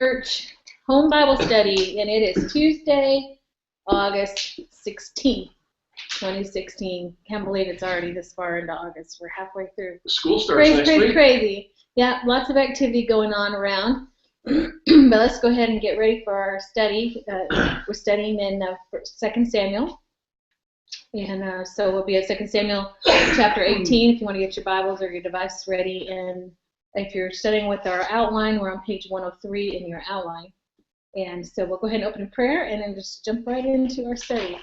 Church Home Bible Study, and it is Tuesday, August 16th, 2016. Can't believe it's already this far into August. We're halfway through. School starts next week. Crazy. Yeah, lots of activity going on around. But let's go ahead and get ready for our study. We're studying in 2 Samuel. And so we'll be at 2 Samuel chapter 18 if you want to get your Bibles or your device ready. And if you're studying with our outline, we're on page 103 in your outline. And so we'll go ahead and open in prayer and then just jump right into our study.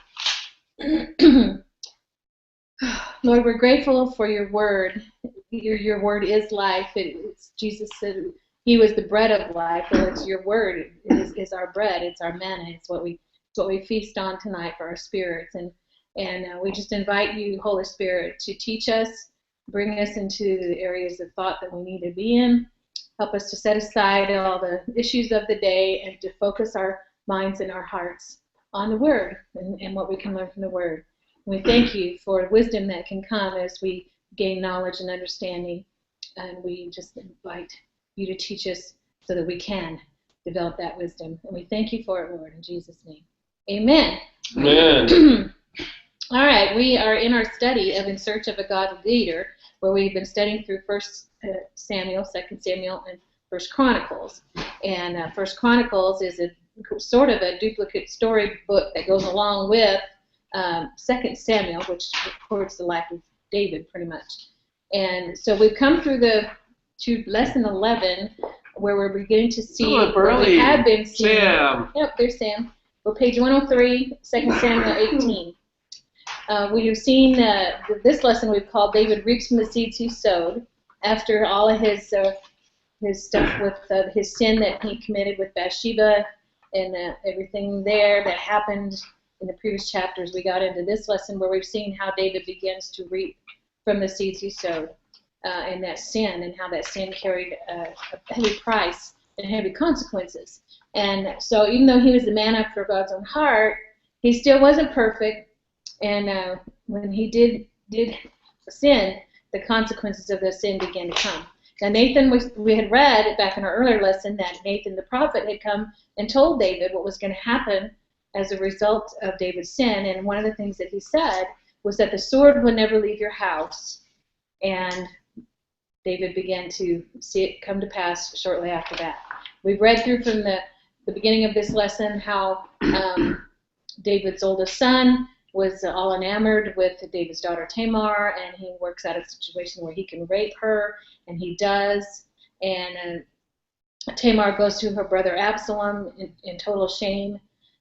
Lord, we're grateful for your word. Your word is life. Jesus said he was the bread of life. Well, it's your word. It is our bread. It's our manna. It's what we feast on tonight for our spirits. And we just invite you, Holy Spirit, to teach us, bring us into the areas of thought that we need to be in. Help us to set aside all the issues of the day and to focus our minds and our hearts on the Word and what we can learn from the Word. And we thank you for wisdom that can come as we gain knowledge and understanding. And we just invite you to teach us so that we can develop that wisdom. And we thank you for it, Lord, in Jesus' name. Amen. Amen. All right, we are in our study of In Search of a Godly Leader, where we've been studying through 1 Samuel, 2 Samuel, and 1 Chronicles. And 1 Chronicles is a sort of a duplicate story book that goes along with 2 Samuel, which records the life of David pretty much. And so we've come through to lesson 11, where we're beginning to see what we have been seeing. Sam. Yep, there's Sam. We're page 103, 2 Samuel 18. We have seen this lesson we've called David reaps from the seeds he sowed. After all of his stuff with his sin that he committed with Bathsheba and everything there that happened in the previous chapters, we got into this lesson where we've seen how David begins to reap from the seeds he sowed and that sin, and how that sin carried a heavy price and heavy consequences. And so even though he was the man after God's own heart, he still wasn't perfect. And when he did sin, the consequences of the sin began to come. Now Nathan, we had read back in our earlier lesson that Nathan the prophet had come and told David what was going to happen as a result of David's sin. And one of the things that he said was that the sword would never leave your house. And David began to see it come to pass shortly after that. We've read through from the beginning of this lesson how David's oldest son was all enamored with David's daughter Tamar, and he works out a situation where he can rape her, and he does. And Tamar goes to her brother Absalom in total shame,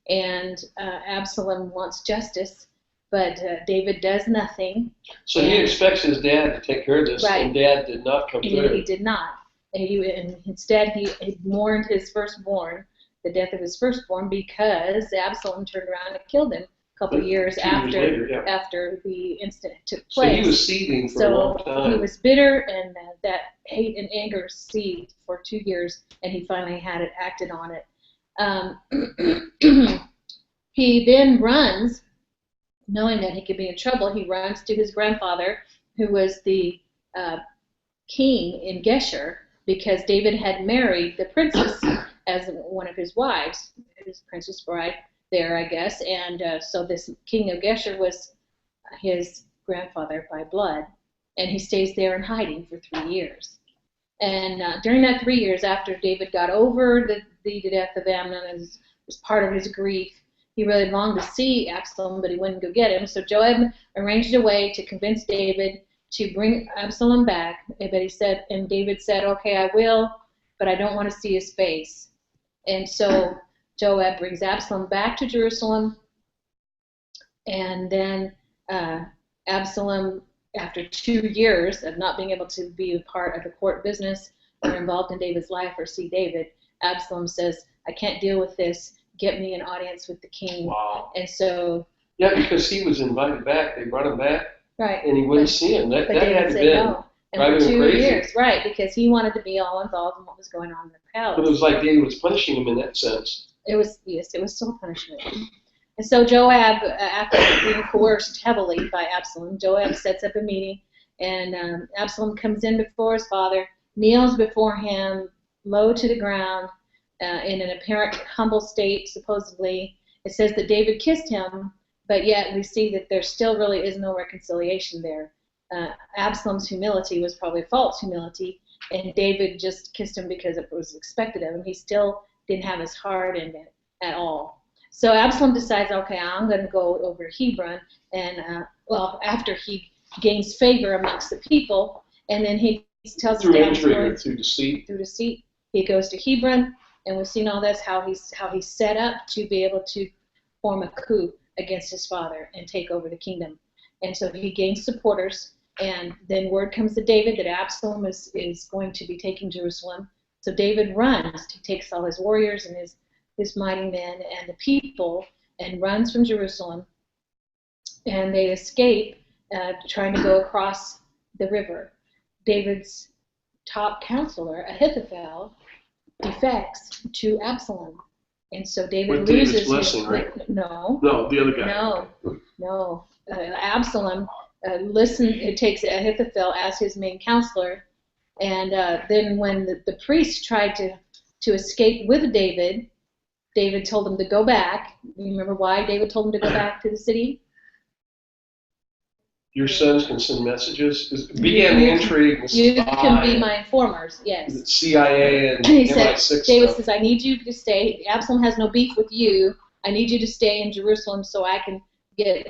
and Absalom wants justice, but David does nothing. So he expects his dad to take care of this, right. And Dad did not come through. He did not. And instead, he mourned his firstborn, the death of his firstborn, because Absalom turned around and killed him a couple of years after the incident took place. So he was seething for a long time. He was bitter, and that hate and anger seethed for 2 years, and he finally had it acted on it. He then runs, knowing that he could be in trouble. He runs to his grandfather, who was the king in Geshur, because David had married the princess as one of his wives, his princess bride there, I guess. And so this king of Geshur was his grandfather by blood, and he stays there in hiding for 3 years. And during that 3 years, after David got over the death of Amnon as part of his grief, he really longed to see Absalom, but he wouldn't go get him. So Joab arranged a way to convince David to bring Absalom back. But David said, "Okay, I will, but I don't want to see his face." And so Joab brings Absalom back to Jerusalem, and then Absalom, after 2 years of not being able to be a part of the court business or involved in David's life or see David, Absalom says, "I can't deal with this. Get me an audience with the king." Wow. And so... Yeah, because he was invited back. They brought him back. Right. And he wouldn't see him. That had to be no. And for 2 years, right, because he wanted to be all involved in what was going on in the palace. But it was like David was punishing him in that sense. It was still punishment. And so Joab, after being coerced heavily by Absalom, Joab sets up a meeting, and Absalom comes in before his father, kneels before him, low to the ground, in an apparent humble state, supposedly. It says that David kissed him, but yet we see that there still really is no reconciliation there. Absalom's humility was probably false humility, and David just kissed him because it was expected of him. He still didn't have his heart in it at all. So Absalom decides, okay, I'm going to go over to Hebron, and after he gains favor amongst the people, and then he tells his dad through deceit. Through deceit, he goes to Hebron, and we've seen all this, how he's set up to be able to form a coup against his father and take over the kingdom. And so he gains supporters, and then word comes to David that Absalom is going to be taking Jerusalem. So David runs. He takes all his warriors and his mighty men and the people and runs from Jerusalem, and they escape trying to go across the river. David's top counselor, Ahithophel, defects to Absalom. And so David with loses David's blessing, right? No, the other guy. No. Absalom it takes Ahithophel as his main counselor, and then when the priests tried to escape with David, David told them to go back. You remember why David told them to go back to the city? Your sons can send messages. It began the intrigue. You can be my informers, yes. The CIA and he said, MI6 David stuff. says, I need you to stay. Absalom has no beef with you. I need you to stay in Jerusalem so I can get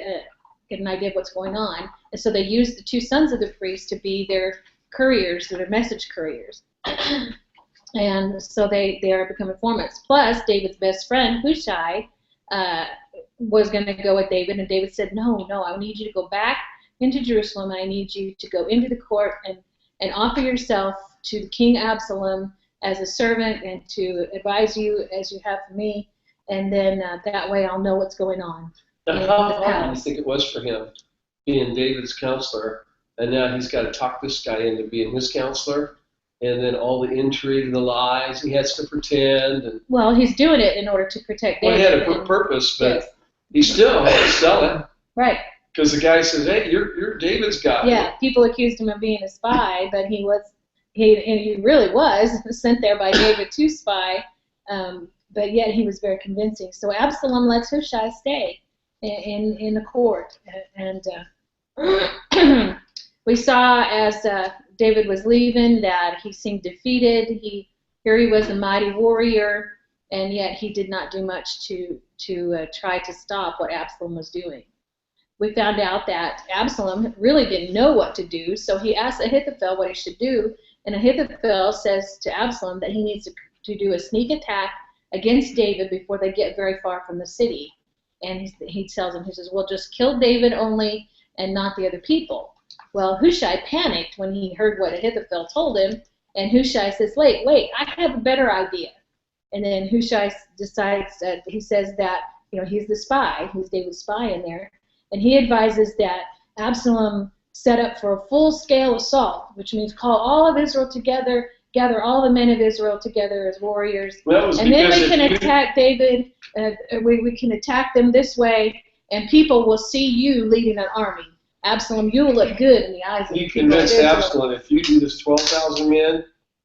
an idea of what's going on. And so they used the two sons of the priest to be their couriers, their message couriers. And so they are becoming informants. Plus, David's best friend, Hushai, was going to go with David, and David said, no, I need you to go back into Jerusalem, and I need you to go into the court and offer yourself to the king Absalom as a servant and to advise you as you have for me, and then that way I'll know what's going on. Now, how hard do you think it was for him being David's counselor, and now he's got to talk this guy into being his counselor, and then all the intrigue and the lies he has to pretend? And well, he's doing it in order to protect David. Well, he had a purpose, but yes. He still had to sell it. Right. Because the guy says, hey, you're David's guy. Yeah, people accused him of being a spy, but he really was sent there by David to spy, but yet he was very convincing. So Absalom lets Hushai stay in the court. And we saw as David was leaving that he seemed defeated. Here he was a mighty warrior, and yet he did not do much to try to stop what Absalom was doing. We found out that Absalom really didn't know what to do, so he asked Ahithophel what he should do, and Ahithophel says to Absalom that he needs to do a sneak attack against David before they get very far from the city. And he tells him, he says, well, just kill David only and not the other people. Well, Hushai panicked when he heard what Ahithophel told him, and Hushai says, wait, I have a better idea. And then Hushai decides that he says that, he's the spy, he's David's spy in there, and he advises that Absalom set up for a full-scale assault, which means call all of Israel together, gather all the men of Israel together as warriors, and then we can attack David, we can attack them this way, and people will see you leading an army. Absalom, you will look good in the eyes of the people of Israel. He convinced Absalom, if you do this 12,000 men,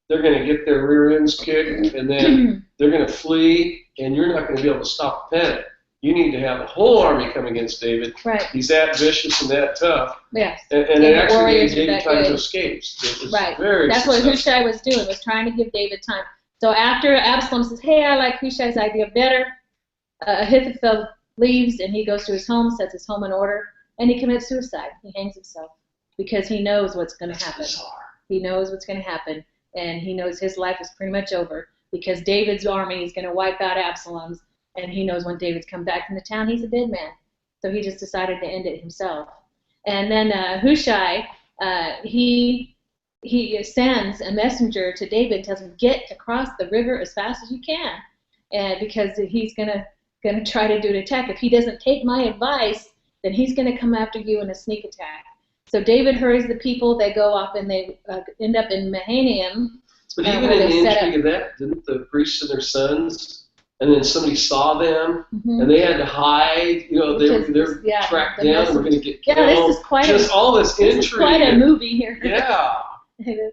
they're going to get their rear ends kicked, and then they're going to flee, and you're not going to be able to stop the panic. You need to have a whole army come against David. Right. He's that vicious and that tough. Yes. And it actually gave David time to escape. Right. Very That's successful. what Hushai was doing, was trying to give David time. So after Absalom says, hey, I like Hushai's idea better, Ahithophel leaves, and he goes to his home, sets his home in order, and he commits suicide. He hangs himself because he knows what's going to happen. He knows what's going to happen, and he knows his life is pretty much over because David's army is going to wipe out Absalom's. And he knows when David's come back from the town, he's a dead man. So he just decided to end it himself. And then Hushai, he sends a messenger to David and tells him, get across the river as fast as you can, and because he's gonna try to do an attack. If he doesn't take my advice, then he's gonna come after you in a sneak attack. So David hurries the people. They go off and they end up in Mahanaim. But even in the intrigue of that, didn't the priests and their sons? And then somebody saw them, and they had to hide. They're tracked down. We're going to get killed. Yeah, this is quite all this intrigue. This is quite a movie here. Yeah.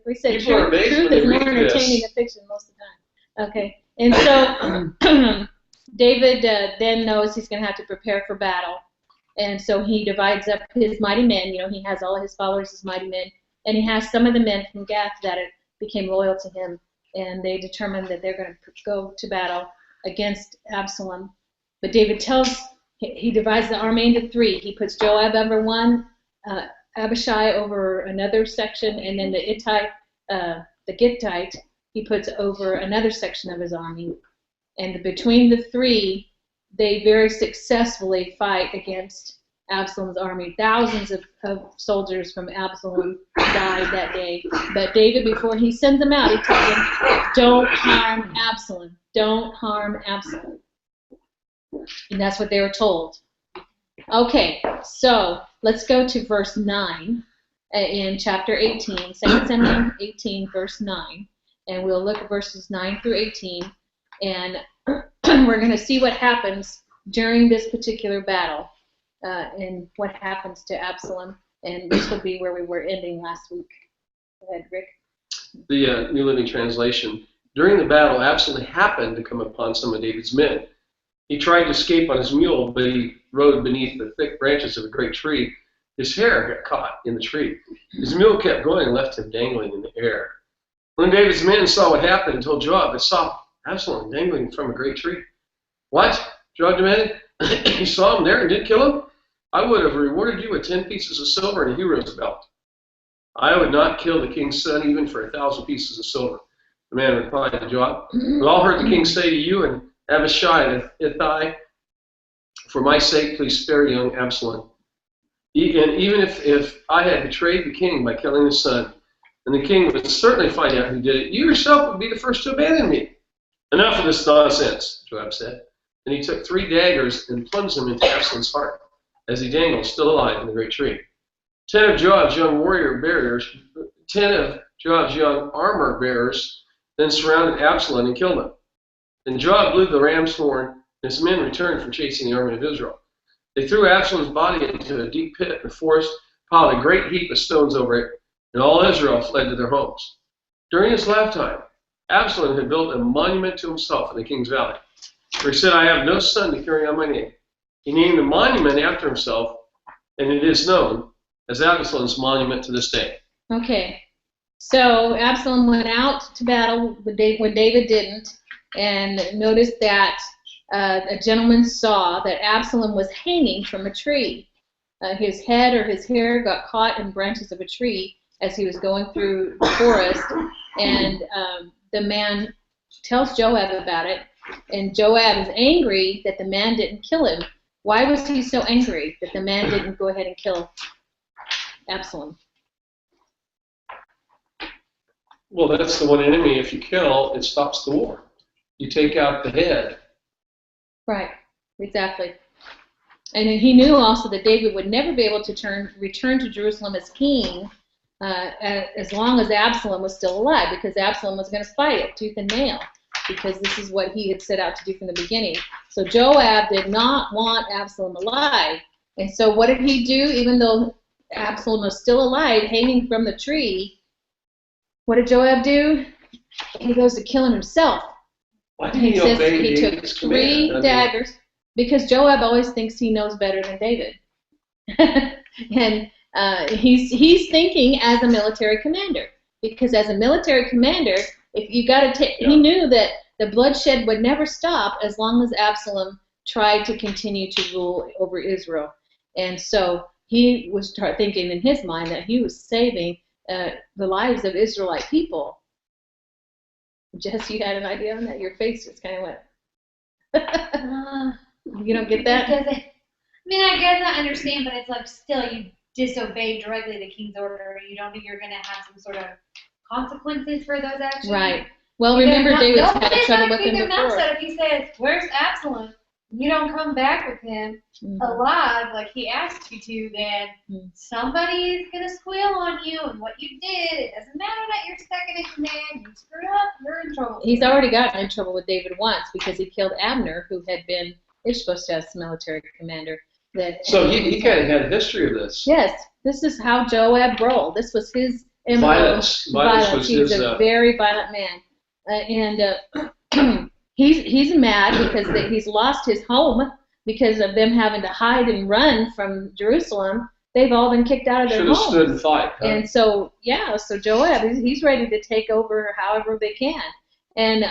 We said People are amazed truth when is they more read entertaining this. than fiction most of the time. Okay, And so David then knows he's going to have to prepare for battle. And so he divides up his mighty men. He has all of his followers as mighty men. And he has some of the men from Gath that became loyal to him. And they determined that they're going to go to battle against Absalom. But David he divides the army into three. He puts Joab over one, Abishai over another section, and then the Gittite, he puts over another section of his army. And between the three, they very successfully fight against Absalom's army. Thousands of soldiers from Absalom died that day. But David, before he sends them out, he tells them, don't harm Absalom. Don't harm Absalom. And that's what they were told. Okay, so let's go to verse 9 in chapter 18, 2 Samuel 18, verse 9. And we'll look at verses 9 through 18. And we're going to see what happens during this particular battle and what happens to Absalom. And this will be where we were ending last week. Go ahead, Rick. The New Living Translation. During the battle, Absalom happened to come upon some of David's men. He tried to escape on his mule, but he rode beneath the thick branches of a great tree. His hair got caught in the tree. His mule kept going and left him dangling in the air. When David's men saw what happened and told Joab, they saw Absalom dangling from a great tree. What? Joab demanded. You saw him there and didn't kill him? I would have rewarded you with 10 pieces of silver and a hero's belt. I would not kill the king's son even for 1,000 pieces of silver. The man replied to Joab, we all heard the king say to you and Abishai and Ittai, for my sake, please spare young Absalom. And even if I had betrayed the king by killing his son, and the king would certainly find out who did it, you yourself would be the first to abandon me. Enough of this nonsense, Joab said. And he took 3 daggers and plunged them into Absalom's heart, as he dangled, still alive, in the great tree. 10 of Joab's young armor bearers then surrounded Absalom and killed him. Then Joab blew the ram's horn, and his men returned from chasing the army of Israel. They threw Absalom's body into a deep pit in the forest, piled a great heap of stones over it, and all Israel fled to their homes. During his lifetime, Absalom had built a monument to himself in the king's valley, where he said, I have no son to carry on my name. He named the monument after himself, and it is known as Absalom's monument to this day. Okay, so Absalom went out to battle when David didn't, and noticed that a gentleman saw that Absalom was hanging from a tree. His head or his hair got caught in branches of a tree as he was going through the forest, and the man tells Joab about it, and Joab is angry that the man didn't kill him. Why was he so angry that the man didn't go ahead and kill Absalom? Well, that's the one enemy. If you kill, it stops the war. You take out the head. Right, exactly. And he knew also that David would never be able to return to Jerusalem as king as long as Absalom was still alive, because Absalom was going to fight it tooth and nail, because this is what he had set out to do from the beginning. So Joab did not want Absalom alive. And so what did he do? Even though Absalom was still alive, hanging from the tree, what did Joab do? He goes to kill him himself. Why did he obey he took David's 3 command? daggers, because Joab always thinks he knows better than David. And he's thinking as a military commander, because as a military commander, if you got to he knew that the bloodshed would never stop as long as Absalom tried to continue to rule over Israel. And so he was thinking in his mind that he was saving the lives of Israelite people. Jess, you had an idea on that? Your face just kind of went. You don't get that? I guess I understand, but it's like still you disobeyed directly the king's order. You don't think you're going to have some sort of consequences for those actions? Right. Well, remember David's had trouble with him before. If he says, "Where's Absalom?" You don't come back with him alive like he asked you to, then somebody is going to squeal on you, and what you did, it doesn't matter that you're second in command, you screwed up, you're in trouble. He's already gotten in trouble with David once because he killed Abner, who had been Ishbosheth's military commander. So he kind of had a history of this. Yes, this is how Joab rolled. This was his MO. Violence was he was his, a very violent man. he's mad because he's lost his home because of them having to hide and run from Jerusalem. They've all been kicked out of their Should have homes. stood and fight. Huh? And so, so Joab, he's ready to take over however they can. And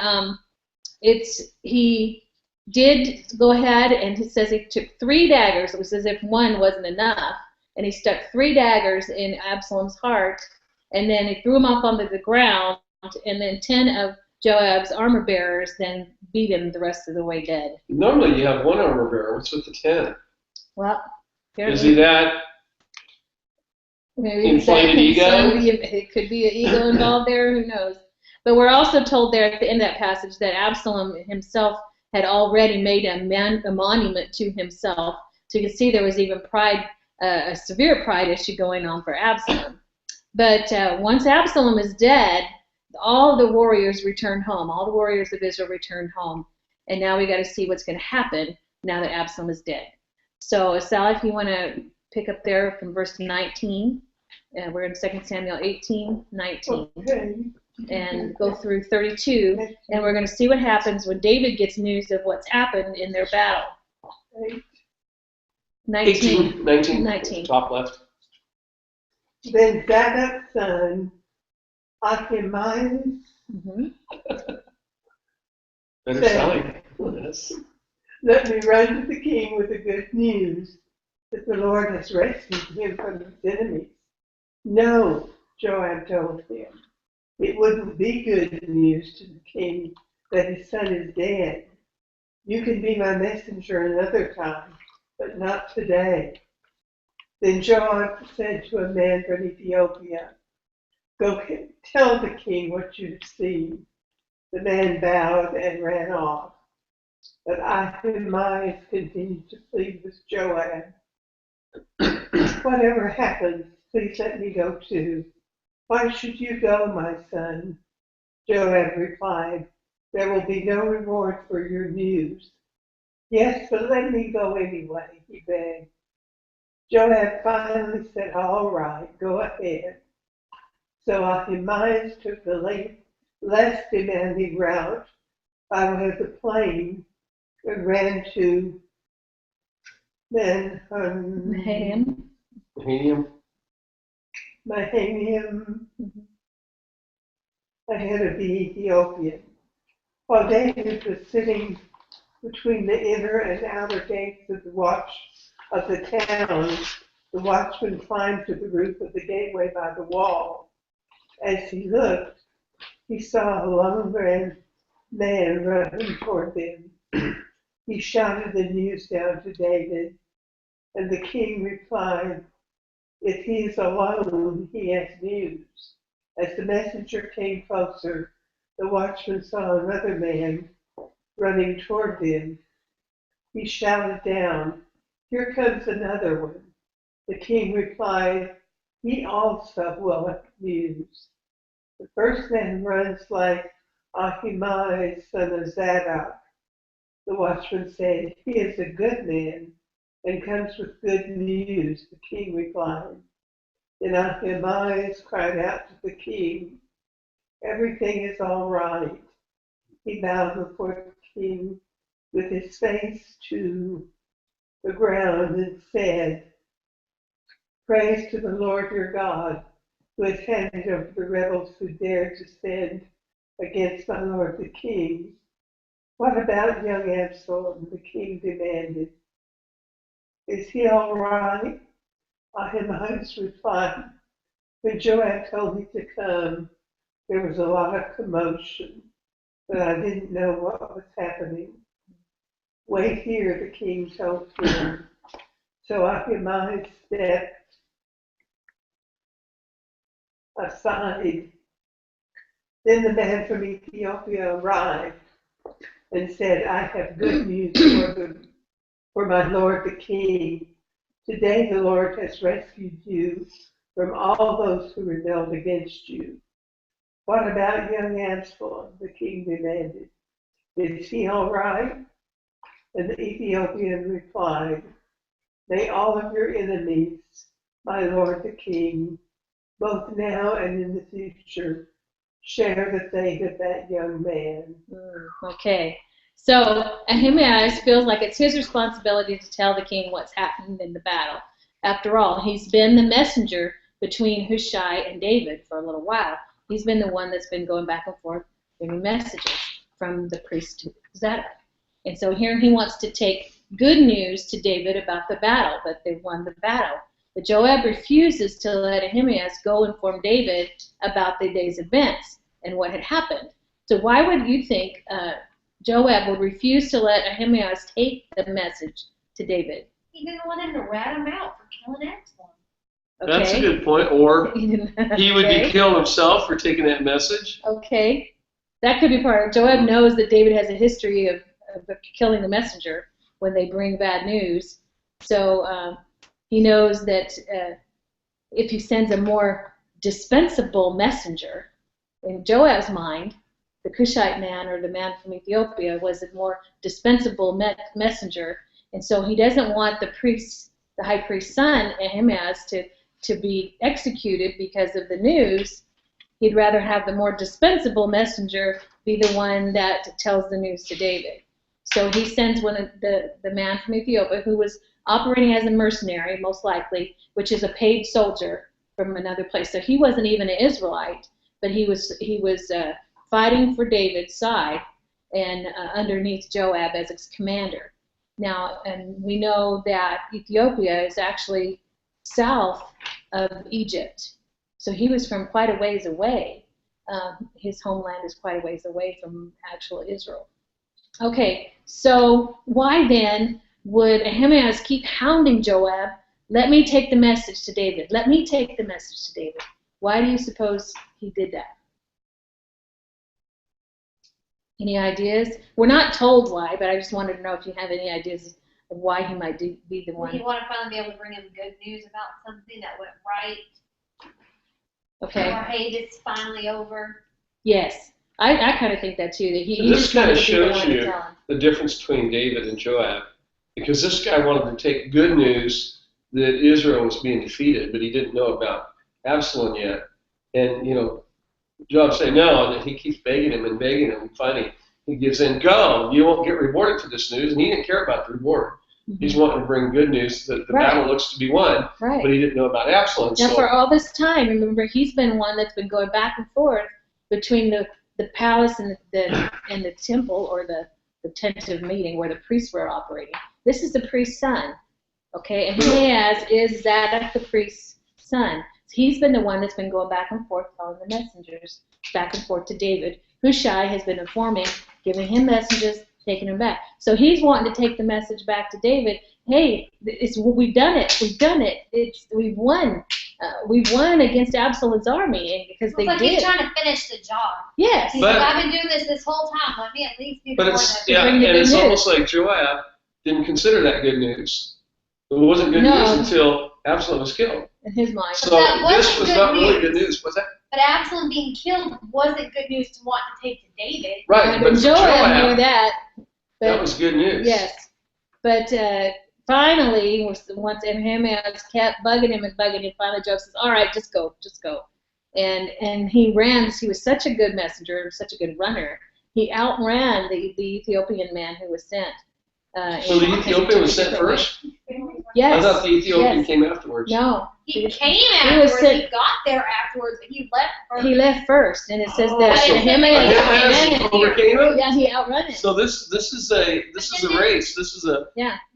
he did go ahead, and he says he took 3 daggers. It was as if one wasn't enough. And he stuck 3 daggers in Absalom's heart, and then he threw him up onto the ground, and then 10 of Joab's armor bearers then beat him the rest of the way dead. Normally you have 1 armor bearer. What's with the 10? Well, is he that maybe inflated ego? It could be an ego involved there. Who knows? But we're also told there at the end of that passage that Absalom himself had already made a monument to himself. So you can see there was even pride, a severe pride issue going on for Absalom. But once Absalom is dead, all the warriors return home. All the warriors of Israel return home. And now we got to see what's going to happen now that Absalom is dead. So, Sally, if you want to pick up there from verse 19, we're in 2 Samuel 18:19, Okay. and go through 32, and we're going to see what happens when David gets news of what's happened in their battle. 19. Top left. Then Zadok's son, Ahimaaz, Better selling. Yes. let me run to the king with the good news that the Lord has rescued him from his enemies. No, Joab told him. It wouldn't be good news to the king that his son is dead. You can be my messenger another time, but not today. Then Joab said to a man from Ethiopia, go tell the king what you've seen. The man bowed and ran off. But Ahimaaz continued to plead with Joab. Whatever happens, please let me go too. Why should you go, my son? Joab replied, there will be no reward for your news. Yes, but let me go anyway, he begged. Joab finally said, all right, go ahead. So Ahimaaz took the less demanding route by way of the plain and ran to Mahanaim. Mahanaim ahead of the Ethiopian. While David was sitting between the inner and outer gates of the town, the watchman climbed to the roof of the gateway by the wall. As he looked, he saw a lone man running toward them. He shouted the news down to David, and the king replied, if he is alone, he has news. As the messenger came closer, the watchman saw another man running toward them. He shouted down, here comes another one. The king replied, he also will have news. The first man runs like Ahimaaz, son of Zadok. The watchman said, he is a good man and comes with good news, the king replied. Then Ahimaaz cried out to the king, everything is all right. He bowed before the king with his face to the ground and said, praise to the Lord your God, who has handed over the rebels who dared to stand against my lord the king. What about young Absalom? The king demanded. Is he all right? Ahimaaz replied, when Joab told me to come, there was a lot of commotion, but I didn't know what was happening. Wait here, the king told him. So Ahimaaz stepped aside. Then the man from Ethiopia arrived and said, I have good news for my lord the king. Today the Lord has rescued you from all those who rebelled against you. What about young Absalom? The king demanded. Is he all right? And the Ethiopian replied, may all of your enemies, my lord the king, both now and in the future, share the fate of that young man. Okay. So Ahimaaz feels like it's his responsibility to tell the king what's happened in the battle. After all, he's been the messenger between Hushai and David for a little while. He's been the one that's been going back and forth bringing messages from the priest to Zadok. And so here he wants to take good news to David about the battle, that they won the battle. But Joab refuses to let Ahimaaz go inform David about the day's events and what had happened. So why would you think Joab would refuse to let Ahimaaz take the message to David? He didn't want him to rat him out for killing Absalom. Okay. That's a good point. Or he would be killed himself for taking that message. Okay. That could be part of it. Joab knows that David has a history of killing the messenger when they bring bad news. So he knows that if he sends a more dispensable messenger, in Joab's mind, the Cushite man or the man from Ethiopia was a more dispensable messenger. And so he doesn't want the priest, the high priest's son, Ahimaaz, to be executed because of the news. He'd rather have the more dispensable messenger be the one that tells the news to David. So he sends one of the man from Ethiopia who was operating as a mercenary, most likely, which is a paid soldier from another place. So he wasn't even an Israelite, but he was fighting for David's side and underneath Joab as its commander. Now, and we know that Ethiopia is actually south of Egypt. So he was from quite a ways away. His homeland is quite a ways away from actual Israel. Okay, so why then would Ahimaaz keep hounding Joab? Let me take the message to David. Let me take the message to David. Why do you suppose he did that? Any ideas? We're not told why, but I just wanted to know if you have any ideas of why he might be the one. You want to finally be able to bring him good news about something that went right. Okay. Or hey, it's finally over. Yes, I kind of think that too. That he This just kind wanted of to be the shows one to you tell him. the difference between David and Joab, because this guy wanted to take good news that Israel was being defeated, but he didn't know about Absalom yet. And, Joab said no, and he keeps begging him. And finally he gives in, go, you won't get rewarded for this news. And he didn't care about the reward. Mm-hmm. He's wanting to bring good news that the battle looks to be won, but he didn't know about Absalom. Now, for all this time, remember, he's been one that's been going back and forth between the palace and the temple, or the tent of meeting where the priests were operating. This is the priest's son, okay? And Ahimaaz is Zadok, the priest's son. He's been the one that's been going back and forth, telling the messengers back and forth to David. Hushai has been informing, giving him messages, taking them back. So he's wanting to take the message back to David. Hey, we've done it. We've done it. We've won. We've won against Absalom's army, because they did. He's trying to finish the job. Yes. He's like, I've been doing this whole time. Let me at least be the one to bring the good news. Almost like Joab didn't consider that good news. It wasn't good news until Absalom was killed. In his mind. So this was not really good news, was that? But Absalom being killed wasn't good news to want to take to David. Right, but Joab knew that. But, that was good news. Yes. But finally, once Ahimaaz kept bugging him, finally Joab says, all right, just go. And he ran. He was such a good messenger, such a good runner. He outran the Ethiopian man who was sent. So the Ethiopian was sent first? Yes. I thought the Ethiopian came afterwards. No. He came afterwards. He got there afterwards, but he left first. He left first, and it says that Ahimaaz overcame him? Yeah, he outran him. So this is a race. This is a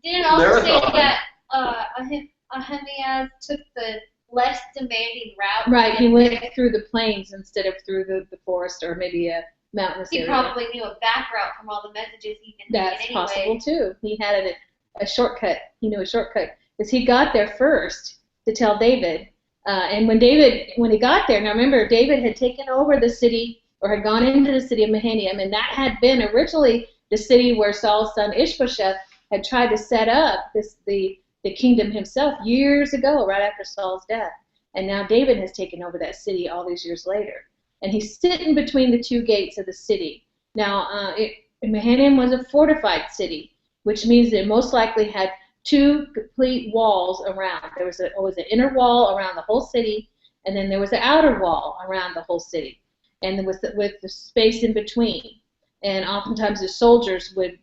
Didn't also marathon. say that Ahimaaz took the less demanding route. Right, he went through the plains instead of through the forest or maybe a mountainous area. He probably knew a back route from all the messages he'd been That's anyway. possible too. He had a shortcut. He knew a shortcut because he got there first to tell David. And when he got there, now remember, David had taken over the city, or had gone into the city of Mahanaim, and that had been originally the city where Saul's son Ishbosheth had tried to set up the kingdom himself years ago, right after Saul's death. And now David has taken over that city all these years later. And he's sitting between the two gates of the city. Now, Mahanaim was a fortified city, which means it most likely had two complete walls around. There was an inner wall around the whole city, and then there was an outer wall around the whole city, and with the space in between. and oftentimes the soldiers would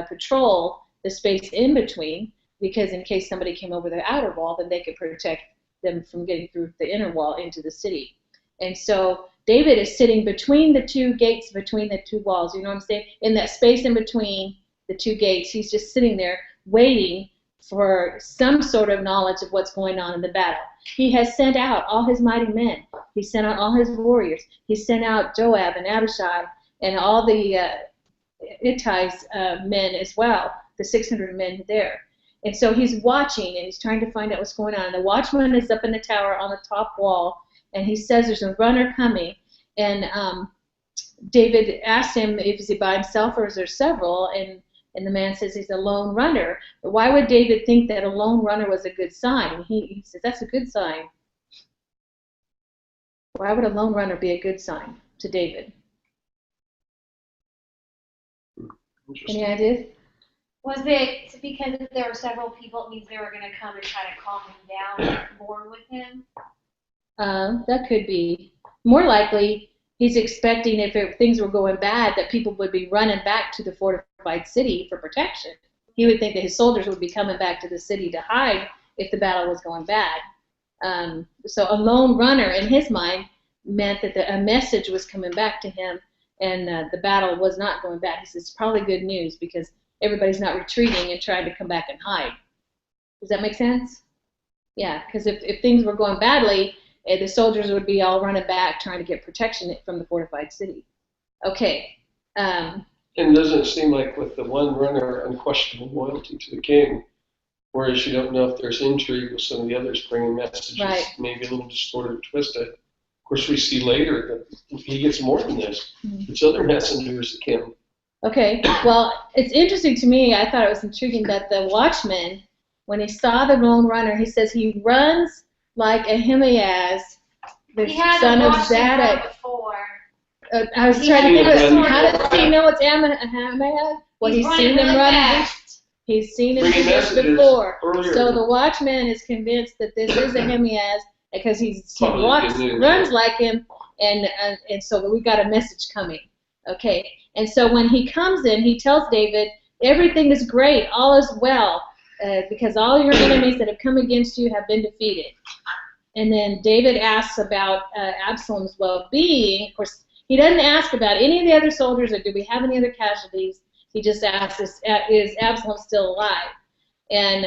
patrol the space in between, because in case somebody came over the outer wall, then they could protect them from getting through the inner wall into the city. And so David is sitting between the two gates, between the two walls, you know what I'm saying? In that space in between the two gates, he's just sitting there waiting for some sort of knowledge of what's going on in the battle. He has sent out all his mighty men. He sent out all his warriors. He sent out Joab and Abishai and all the Ittai's men as well, the 600 men there. And so he's watching, and he's trying to find out what's going on. And the watchman is up in the tower on the top wall, and he says there's a runner coming. And David asked him, is he by himself or is there several? And the man says he's a lone runner. But why would David think that a lone runner was a good sign? And he says that's a good sign. Why would a lone runner be a good sign to David? Any ideas? Was it because if there were several people, it means they were going to come and try to calm him down and mourn with him? That could be. More likely, he's expecting if things were going bad, that people would be running back to the fortified city for protection. He would think that his soldiers would be coming back to the city to hide if the battle was going bad. So a lone runner, in his mind, meant that a message was coming back to him, and the battle was not going bad. He says it's probably good news because everybody's not retreating and trying to come back and hide. Does that make sense? Yeah, because if things were going badly, the soldiers would be all running back trying to get protection from the fortified city. Okay. And doesn't it seem like with the one runner, unquestionable loyalty to the king, whereas you don't know if there's intrigue with some of the others bringing messages, right, maybe a little distorted or twisted. Of course, we see later that he gets more than this. Mm-hmm. It's other messengers that came. Okay, well, it's interesting to me. I thought it was intriguing that the watchman, when he saw the lone runner, he says he runs like Ahimaaz, the son of Zadok. I was trying to think of how does he know it's Ahimaaz? Well, he's seen him run. He's seen him do this before. Earlier. So the watchman is convinced that this is Ahimaaz because he runs like him, and so we got a message coming. Okay, and so when he comes in, he tells David, everything is great, all is well, because all your enemies that have come against you have been defeated. And then David asks about Absalom's well-being. Of course, he doesn't ask about any of the other soldiers or do we have any other casualties. He just asks, is Absalom still alive? And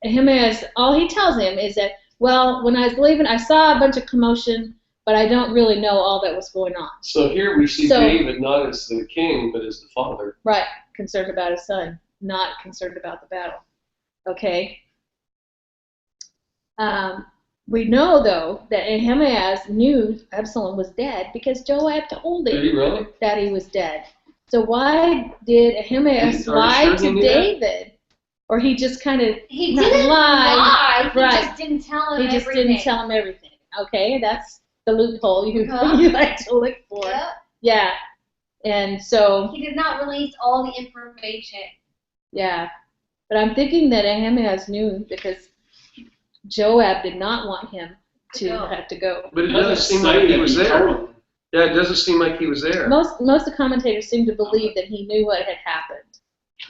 Ahimaaz, all he tells him is that, well, when I was leaving, I saw a bunch of commotion, but I don't really know all that was going on. So here we see David not as the king, but as the father. Right, concerned about his son, not concerned about the battle. Okay. We know, though, that Ahimaaz knew Absalom was dead because Joab told him Did he really? that he was dead. So why did Ahimaaz lie to David? Or he just kind of He didn't lie. He right. just didn't tell him He just everything. didn't tell him everything. Okay, that's the loophole you like to look for. Yep. Yeah. And so He did not release all the information. yeah. But I'm thinking that Ahimaaz knew because Joab did not want him to have to go. But it doesn't seem like he was there. Yeah, it doesn't seem like he was there. Most of the commentators seem to believe that he knew what had happened.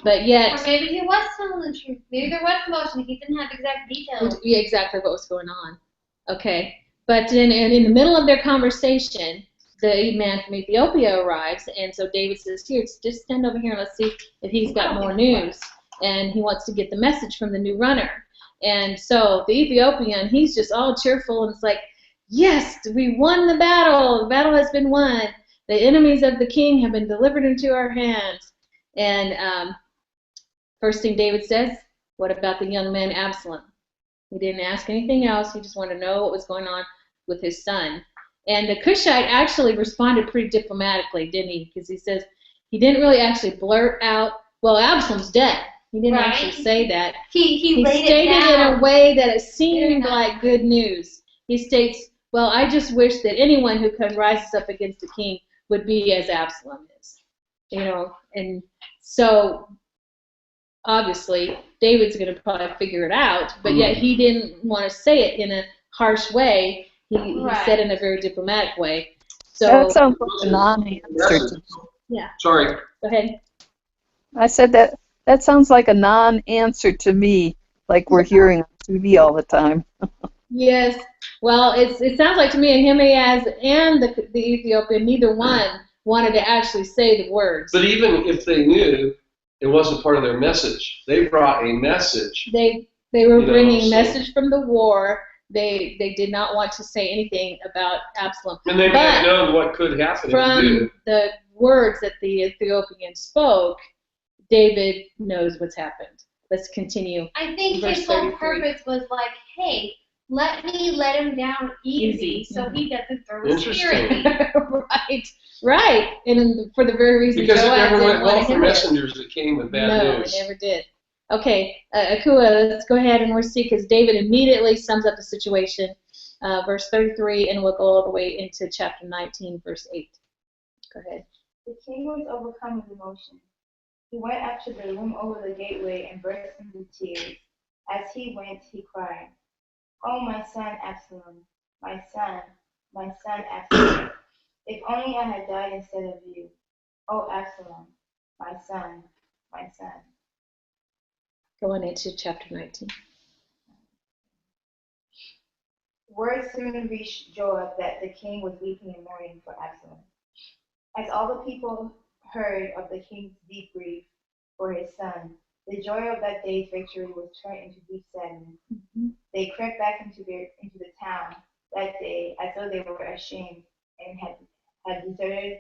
But yet, Or maybe he was telling the truth. Maybe there was commotion. He didn't have exact details. yeah, exactly what was going on. Okay. But in the middle of their conversation, the man from Ethiopia arrives, and so David says, here, just stand over here and let's see if he's got more news. And he wants to get the message from the new runner. And so the Ethiopian, he's just all cheerful, and it's like, yes, we won the battle. The battle has been won. The enemies of the king have been delivered into our hands. And first thing David says, what about the young man Absalom? He didn't ask anything else. He just wanted to know what was going on with his son. And the Cushite actually responded pretty diplomatically, didn't he? Because he says he didn't really actually blurt out, well, Absalom's dead. He didn't actually say that. He stated it in a way that it seemed like good news. He states, well, I just wish that anyone who rises up against the king would be as Absalom is. You know, and so obviously David's going to probably figure it out, but yet he didn't want to say it in a harsh way. He said it in a very diplomatic way. So that sounds like a non-answer. Yeah. Sorry. Go ahead. I said that sounds like a non-answer to me, like we're hearing on TV all the time. Yes. Well, it sounds like to me Ahimaaz and the Ethiopian, neither one wanted to actually say the words. But even if they knew, it wasn't part of their message. They brought a message. They were bringing so. message from the war. They did not want to say anything about Absalom. And they may have known what could happen. From the words that the Ethiopian spoke, David knows what's happened. Let's continue. I think Verse his whole 33. purpose was like, hey, let me let him down easy so he doesn't throw a spear at me. Right. And for the very reason because it Joab never didn't went want well to for messengers that came with bad No, news. it never did. Okay, Akua, let's go ahead and we'll see, because David immediately sums up the situation, verse 33, and we'll go all the way into chapter 19, verse 8. Go ahead. The king was overcome with emotion. He went up to the room over the gateway and burst into tears. As he went, he cried, "Oh, my son Absalom, my son Absalom! If only I had died instead of you. Oh, Absalom, my son, my son." Going into chapter 19. Word soon reached Joab that the king was weeping and mourning for Absalom. As all the people heard of the king's deep grief for his son, the joy of that day's victory was turned into deep sadness. Mm-hmm. They crept back into the town that day as though they were ashamed and had deserted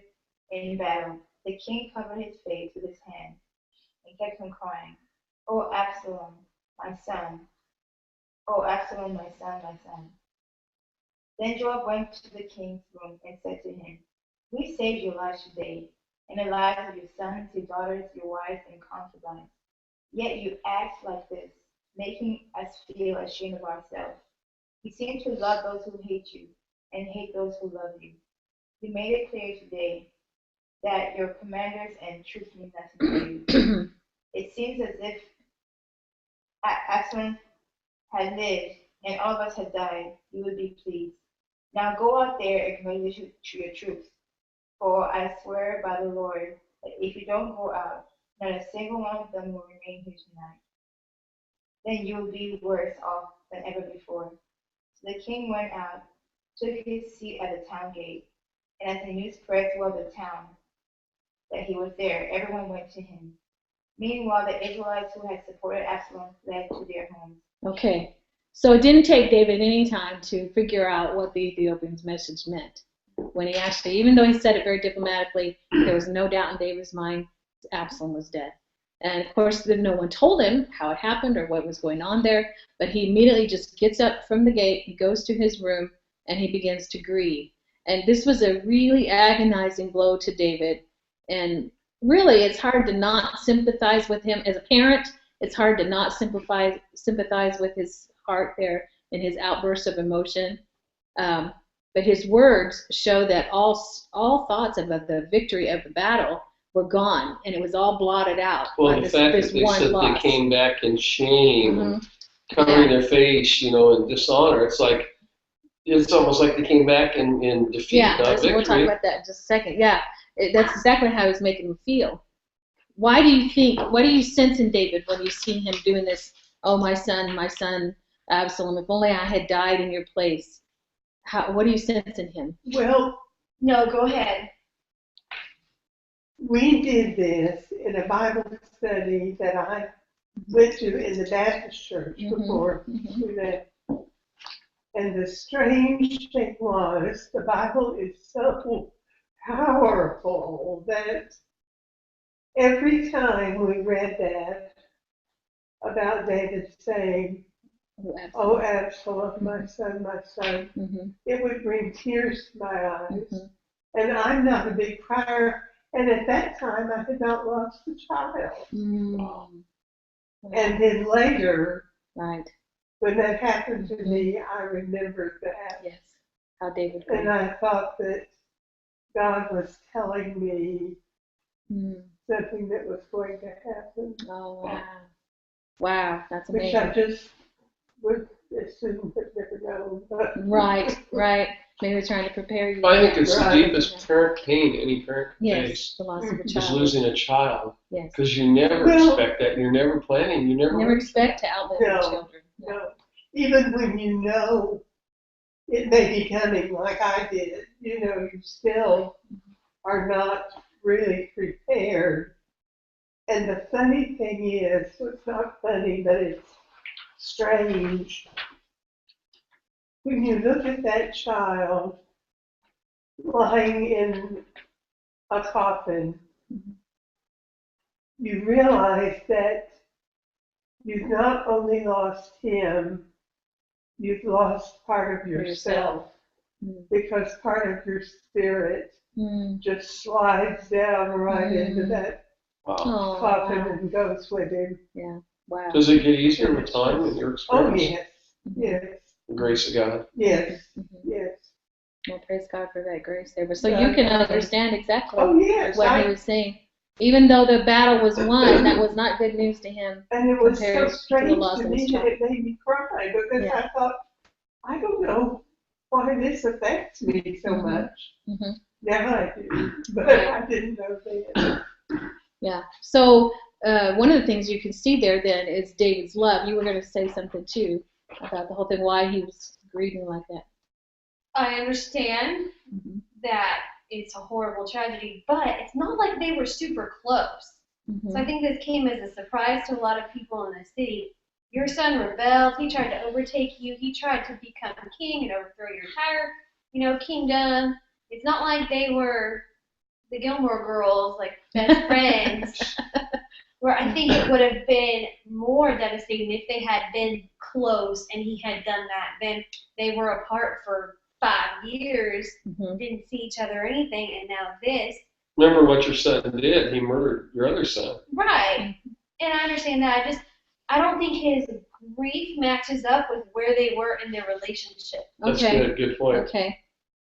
in battle. The king covered his face with his hand and kept on crying, "Oh, Absalom, my son! Oh, Absalom, my son, my son!" Then Joab went to the king's room and said to him, "We saved your lives today, and the lives of your sons, your daughters, your wives, and concubines. Yet you act like this, making us feel ashamed of ourselves. You seem to love those who hate you and hate those who love you. You made it clear today that your commanders and troops mean nothing to you. It seems as if Absalom had lived and all of us had died. You would be pleased. Now go out there and command your troops, for I swear by the Lord that if you don't go out, not a single one of them will remain here tonight. Then you will be worse off than ever before." So the king went out, took his seat at the town gate, and as the news spread throughout the town that he was there, everyone went to him. Meanwhile, the Israelites who had supported Absalom fled to their homes. Okay, so it didn't take David any time to figure out what the Ethiopian's message meant. When he actually, even though he said it very diplomatically, there was no doubt in David's mind Absalom was dead. And of course, no one told him how it happened or what was going on there, but he immediately just gets up from the gate, he goes to his room, and he begins to grieve. And this was a really agonizing blow to David. And really, it's hard to not sympathize with him. As a parent, it's hard to not sympathize with his heart there and his outburst of emotion. But his words show that all thoughts of the victory of the battle were gone, and it was all blotted out. Well, the fact that they said loss. they came back in shame, covering their face, in dishonor. It's almost like they came back in defeat, not victory. We'll talk about that in just a second. Yeah, that's exactly how he's making him feel. What do you sense in David when you see him doing this? Oh, my son, Absalom, if only I had died in your place. What do you sense in him? Well, No, go ahead. we did this in a Bible study that I went to in the Baptist church before we met. And the strange thing was, the Bible is so powerful that every time we read that about David saying, "Oh, Absalom, my son," it would bring tears to my eyes. And I'm not a big crier, and at that time I had not lost a child. And then later, Right. when that happened to me, I remembered that. Yes. How David. And I thought that God was telling me something that was going to happen. Oh, wow. Wow, that's amazing. Which I just would assume but never know. But Right, right. Maybe they're trying to prepare you. I think it's the Right. deepest parent pain any parent can Yes, face the loss of a is child. losing a child. Yes. Because you never Well- expect that. You're never planning. You never. Never expect to outlive your No. children. Yeah. No, even when you know it may be coming, like I did, you still are not really prepared. And the funny thing is, well, it's not funny, but it's strange. When you look at that child lying in a coffin, you realize that you've not only lost him, you've lost part of yourself, because part of your spirit just slides down right into that Wow. Oh, coffin wow. and goes with him. Yeah. Wow. Does it get easier with time in your Oh, experience? yes, The grace of God. yes, Mhm. yes. Well, praise God for that grace there. But so Yeah. you can understand exactly Oh, yes. what he was saying. Even though the battle was won, that was not good news to him. And it was so compared to the strange loss to of me his that child. it made me cry, because Yeah. I thought, I don't know why this affects me so Mhm. much. Mhm. Now I do, but Right. I didn't know then. Yeah. So one of the things you can see there then is David's love. You were going to say something too about the whole thing, why he was grieving like that. I understand Mhm. that it's a horrible tragedy, but it's not like they were super close. So I Mhm. think this came as a surprise to a lot of people in the city. Your son rebelled. He tried to overtake you. He tried to become king and overthrow your entire, kingdom. It's not like they were the Gilmore Girls, like best friends. Where I think it would have been more devastating if they had been close and he had done that. Then they were apart for 5 years, Mhm. didn't see each other or anything, and now this. Remember what your son did. He murdered your other son. Right. And I understand that. I don't think his grief matches up with where they were in their relationship. That's Okay. good. Good point. Okay.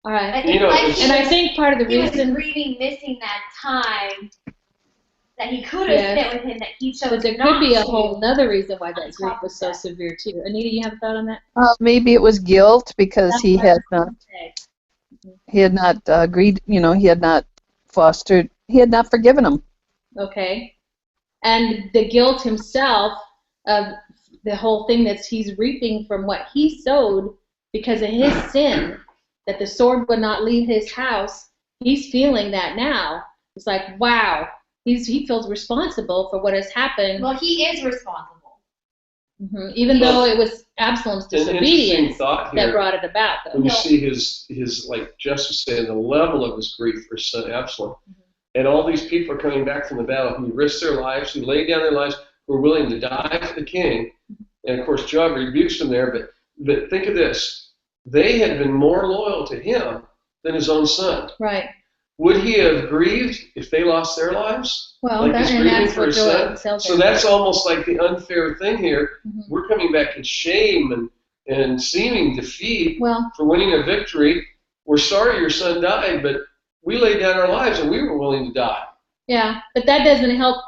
All right. It's like it's- And I think part of the he was reason, grieving missing that time that he could have Yes. spent with him that he chose but there not could be a to. whole nother reason why On that grief top was of so that. severe too. Anita, you have a thought on that? Maybe it was guilt because That's he what I had was not gonna say. agreed. He had not fostered. He had not forgiven him. Okay. And the guilt himself of the whole thing that he's reaping from what he sowed because of his sin, that the sword would not leave his house, he's feeling that now. It's like, wow, he feels responsible for what has happened. Well, he is responsible. Even though it was Absalom's An interesting disobedience thought that here. brought it about, though. When you see his like Jess was saying, the level of his grief for his son Absalom, and all these people are coming back from the battle who risked their lives, who laid down their lives, who were willing to die for the king. And of course, Joab rebukes them there. But think of this: they had been more loyal to him than his own son. Right. Would he have grieved if they lost their lives? Well, Like he's and grieving that's for what his Joab son. tells So him. that's almost like the unfair thing here. Mhm. We're coming back in shame and seeming defeat Well, for winning a victory. We're sorry your son died, but we laid down our lives and we were willing to die. yeah, but that doesn't help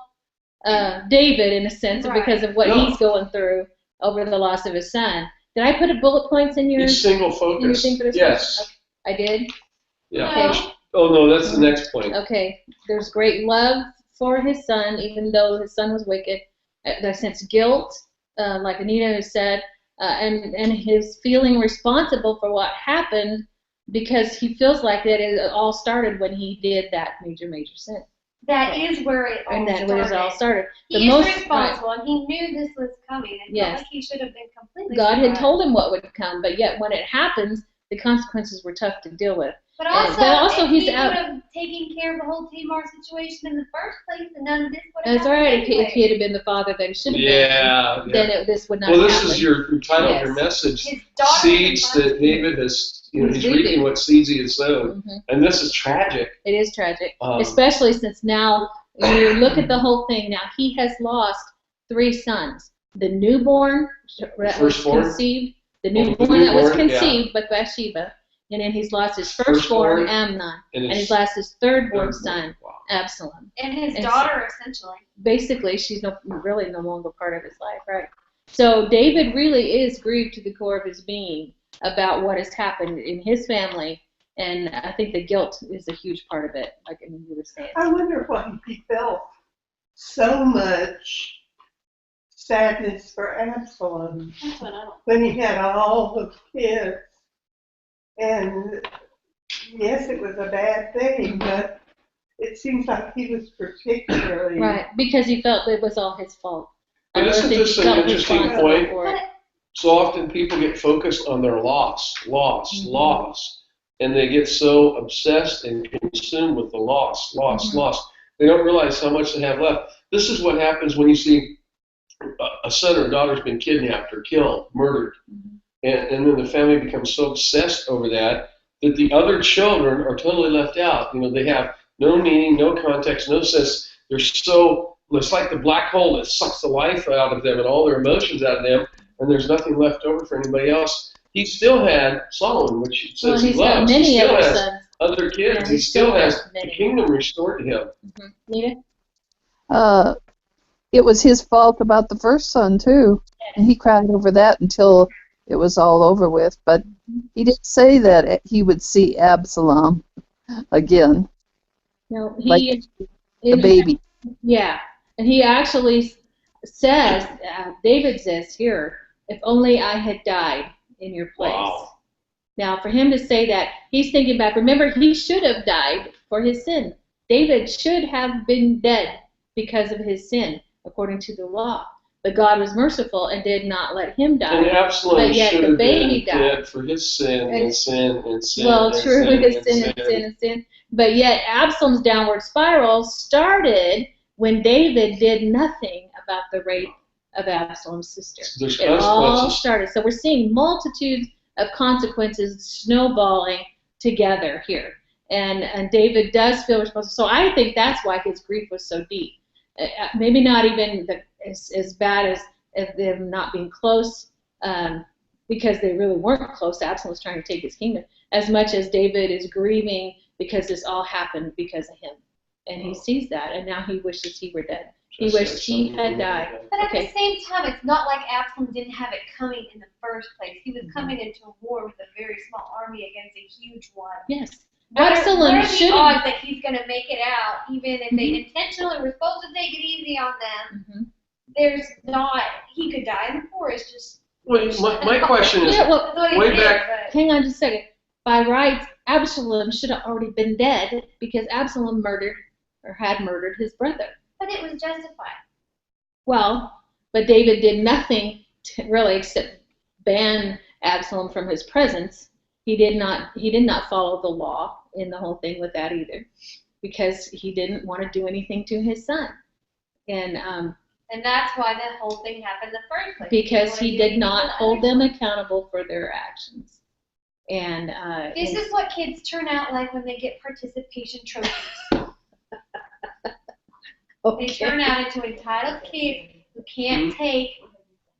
David in a sense Right. because of what No. he's going through over the loss of his son. Did I put a bullet points in your He's single in your focused. thing for this Yes. one? I did. Yeah. No. Oh no, that's the next point. Okay. There's great love for his son, even though his son was wicked. There's sense guilt, like Anita has said, and his feeling responsible for what happened because he feels like that it all started when he did that major sin. That is where it all And that's started. where it all started. He is responsible, and he knew this was coming. It's Yes. not like he should have been completely God had surprised. told him what would come, but yet when it happens, the consequences were tough to deal with. But but also if he's he out- would have taken care of the whole Tamar situation in the first place, and none of this would have It's all right happened if he anyway. had been the father that he should have Yeah. been. Then this would not Well, happen. this is your title of your Yes. message. His daughter Seeds was that David has, He's he's reaping. reaping what seeds he has sown. Mhm. And this is tragic. It is tragic, Um, especially since now when you look at the whole thing. Now he has lost 3 sons: the newborn that was Firstborn? conceived, the Well, the newborn that was newborn, yeah. conceived by Bathsheba, and then he's lost his firstborn Amnon, and he's lost his thirdborn son Wow. Absalom. And his And daughter, essentially. Basically, she's really no longer part of his life, right? So David really is grieved to the core of his being about what has happened in his family, and I think the guilt is a huge part of it, like you were saying. I wonder why he felt so much sadness for Absalom That's what I don't. when he had all the kids. And yes, it was a bad thing, but it seems like he was particularly Right, because he felt it was all his fault. But I isn't think this he an felt interesting responsible point? for it. So often people get focused on their loss, and they get so obsessed and consumed with the loss. They don't realize how much they have left. This is what happens when you see a son or a daughter's been kidnapped or killed, murdered, and then the family becomes so obsessed over that the other children are totally left out. They have no meaning, no context, no sense. They're so, it's like the black hole that sucks the life out of them and all their emotions out of them, and there's nothing left over for anybody else. He still had Solomon, which he says he He's got loves. many He still other has sons. other kids. Yeah, he still has the many. kingdom restored to him. Nita? It was his fault about the first son too, and he cried over that until it was all over with. But he didn't say that he would see Absalom again, No, like the baby. Yeah, and he actually says, David says here, if only I had died in your place. Wow. Now, for him to say that, he's thinking back. Remember, he should have died for his sin. David should have been dead because of his sin, according to the law. But God was merciful and did not let him die. And Absalom But yet should the have baby been died. dead for his sin and sin and sin. Well, and truly sin his sin and sin. But yet Absalom's downward spiral started when David did nothing about the rape of Absalom's sister. There's It all consequences. started. So we're seeing multitudes of consequences snowballing together here. And David does feel responsible. So I think that's why his grief was so deep. Maybe not even as bad as them not being close, because they really weren't close. Absalom was trying to take his kingdom, as much as David is grieving because this all happened because of him. And he sees that, and now he wishes he were dead. He wished he had died. But at the same time, it's not like Absalom didn't have it coming in the first place. He was coming into a war with a very small army against a huge one. Yes. What Absalom are should the odds have. that he's going to make it out, even if they intentionally were supposed to take it easy on them? There's not. He could die in the forest. Just. Well, my question is, Yeah, well, way back. hang on just a second. By rights, Absalom should have already been dead because Absalom had murdered his brother. But it was justified. Well, but David did nothing really except ban Absalom from his presence. He did not follow the law in the whole thing with that either, because he didn't want to do anything to his son. And that's why the whole thing happened in the first place. because he did not hold them accountable for their actions. And this is what kids turn out like when they get participation trophies. okay. They turn out into entitled kids who can't take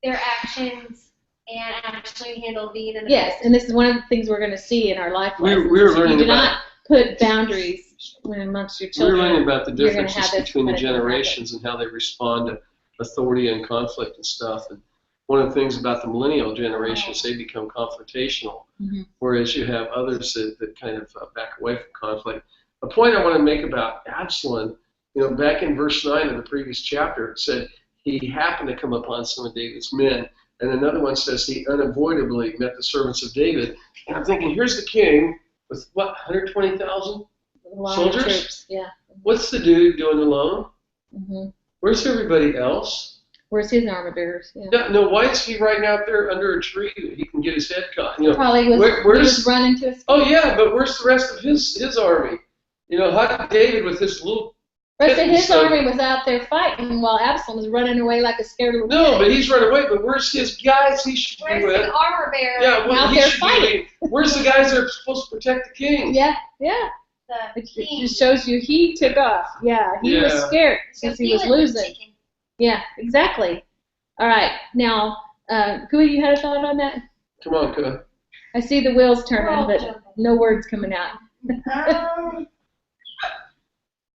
their actions and actually handle being in the Yes, and this is one of the things we're going to see in our life lessons. We were learning you do about. not put boundaries amongst your children. We're learning about the you're gonna differences have this between the kind of generations and how they respond to authority and conflict and stuff. And one of the things about the millennial generation is they become confrontational, whereas you have others that kind of back away from conflict. A point I want to make about Absalom, back in verse 9 of the previous chapter, it said he happened to come upon some of David's men. And another one says he unavoidably met the servants of David. And I'm thinking, here's the king with, 120,000 soldiers? Troops, yeah. What's the dude doing alone? Where's everybody else? Where's his armor bearers? Yeah. No, why is he riding out there under a tree that he can get his head cut? Probably he was running to escape. Oh, yeah, but where's the rest of his army? How did David with his little... The rest of his army was out there fighting while Absalom was running away like a scared little kid. No, but he's running away. But where's his guys he should be with? Where's his armor bearer? Yeah, well, out he there should fighting. be. Where's the guys that are supposed to protect the king? Yeah. The It king. just shows you he took off. Yeah, he was scared since he was losing. Yeah, exactly. All right, now, Kui, you had a thought on that? Come on, Kuh. I see the wheels turning, but no words coming out.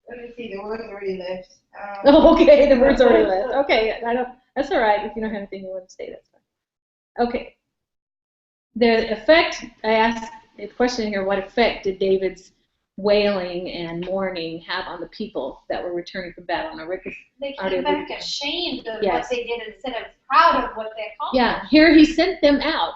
Let me see, the word's already left. Oh, okay, the words already left. Okay, That's all right. If you don't have anything you want to say, that's fine. Okay. The effect, I asked a question here, what effect did David's wailing and mourning have on the people that were returning from battle? Now, Rick is They already came back alluded to. ashamed of Yes. what they did instead of proud of what they accomplished. Yeah, here he sent them out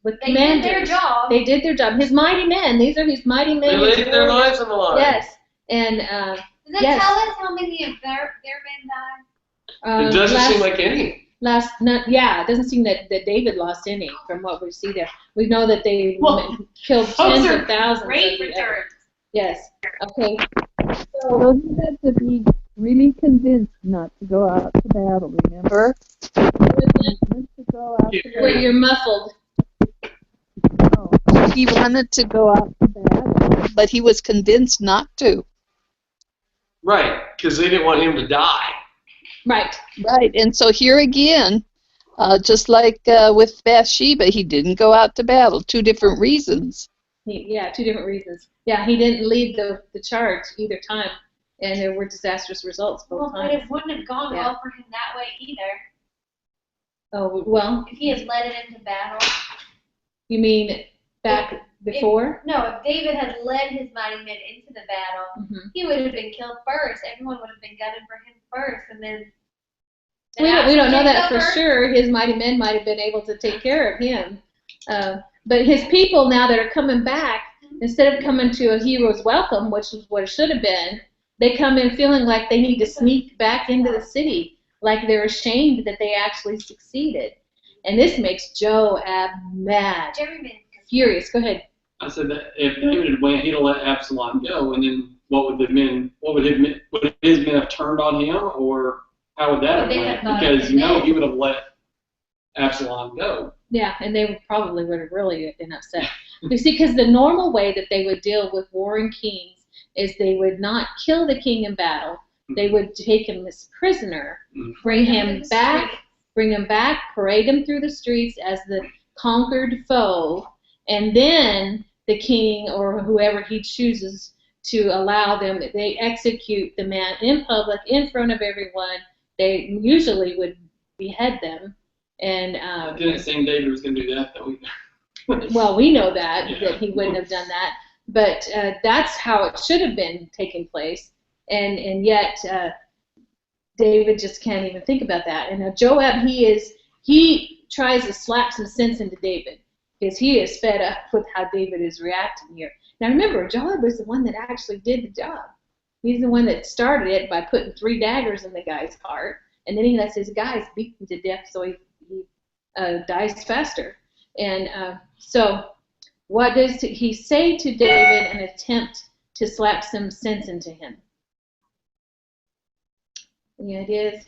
with They commanders. did their job. They did their job. His mighty men. These are his mighty men. They laid their lives on the line. Yes, and Does that yes. tell us how many of their men died? It doesn't seem like any. It doesn't seem that David lost any from what we see there. We know that they killed Those tens are of thousands. great returns. Yes. Okay. So he had to be really convinced not to go out to battle, remember? He wanted to go out to Where you're muffled. battle. He wanted to go out to battle, but he was convinced not to. Right, because they didn't want him to die. Right. Right, and so here again, just like with Bathsheba, he didn't go out to battle. 2 different reasons. 2 different reasons. Yeah, he didn't lead the charge either time, and there were disastrous results both But times. it wouldn't have gone well for him that way either. Oh, well, If he had led it into battle. you mean back before? No, if David had led his mighty men into the battle, Mm-hmm. he would have been killed first. Everyone would have been gunning for him first, and then. We don't know that for over. sure. His mighty men might have been able to take care of him. But his people now that are coming back, instead of coming to a hero's welcome, which is what it should have been, they come in feeling like they need to sneak back into the city, like they're ashamed that they actually succeeded. And this makes Joab mad, furious. Go ahead. I said that if David had went, he'd have let Absalom go, and then would his men have turned on him, or how would that have went? Because he would have let Absalom go. Yeah, and they probably would have really been upset. You see, because the normal way that they would deal with warring kings is they would not kill the king in battle. They would take him as prisoner, bring him back, parade him through the streets as the conquered foe, and then the king or whoever he chooses to allow them, they execute the man in public, in front of everyone. They usually would behead them. And I didn't think David was going to do that, though, either. Well, we know that he wouldn't have done that. But that's how it should have been taking place. And yet David just can't even think about that. And Joab, he tries to slap some sense into David because he is fed up with how David is reacting here. Now remember, Joab was the one that actually did the job. He's the one that started it by putting 3 daggers in the guy's heart, and then he lets his guys beat him to death so he dies faster. And so what does he say to David in an attempt to slap some sense into him? Any ideas?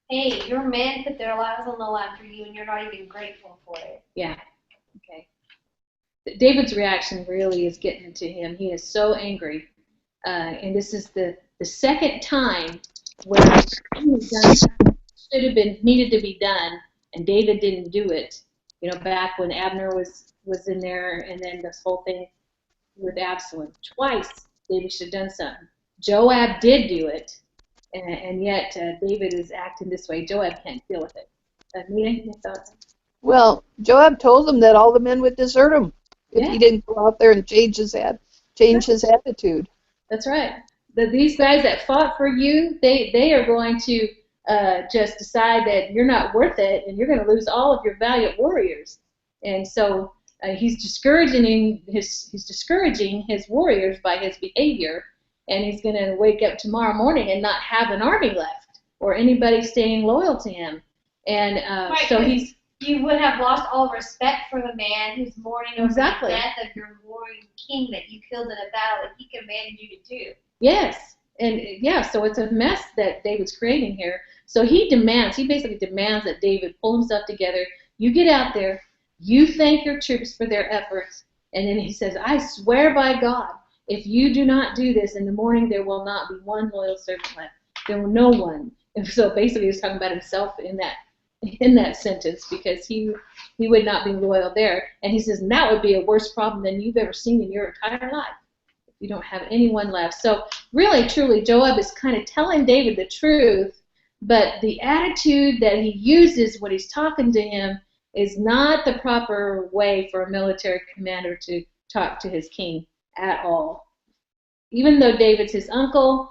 Hey, your men put their lives on the line for you, and you're not even grateful for it. Yeah. Okay. David's reaction really is getting to him. He is so angry, and this is the second time where should have been needed to be done, and David didn't do it. Back when Abner was in there, and then this whole thing with Absalom. Twice David should have done something. Joab did do it, and yet David is acting this way. Joab can't deal with it. Nina, any thoughts? Well, Joab told him that all the men would desert him if he didn't go out there and change his attitude. That's right. These guys that fought for you, they are going to just decide that you're not worth it, and you're going to lose all of your valiant warriors. And so he's discouraging his warriors by his behavior, and he's going to wake up tomorrow morning and not have an army left or anybody staying loyal to him. And so you would have lost all respect for the man who's mourning over the death of your warring king that you killed in a battle that he commanded you to do. Yes, and so it's a mess that David's creating here. So he basically demands that David pull himself together. You get out there, you thank your troops for their efforts, and then he says, I swear by God, if you do not do this in the morning, there will not be one loyal servant left. There will no one. And so basically he's talking about himself in that sentence, because he would not be loyal there. And he says, and that would be a worse problem than you've ever seen in your entire life. You don't have anyone left. So really, truly, Joab is kind of telling David the truth, but the attitude that he uses when he's talking to him is not the proper way for a military commander to talk to his king at all. Even though David's his uncle,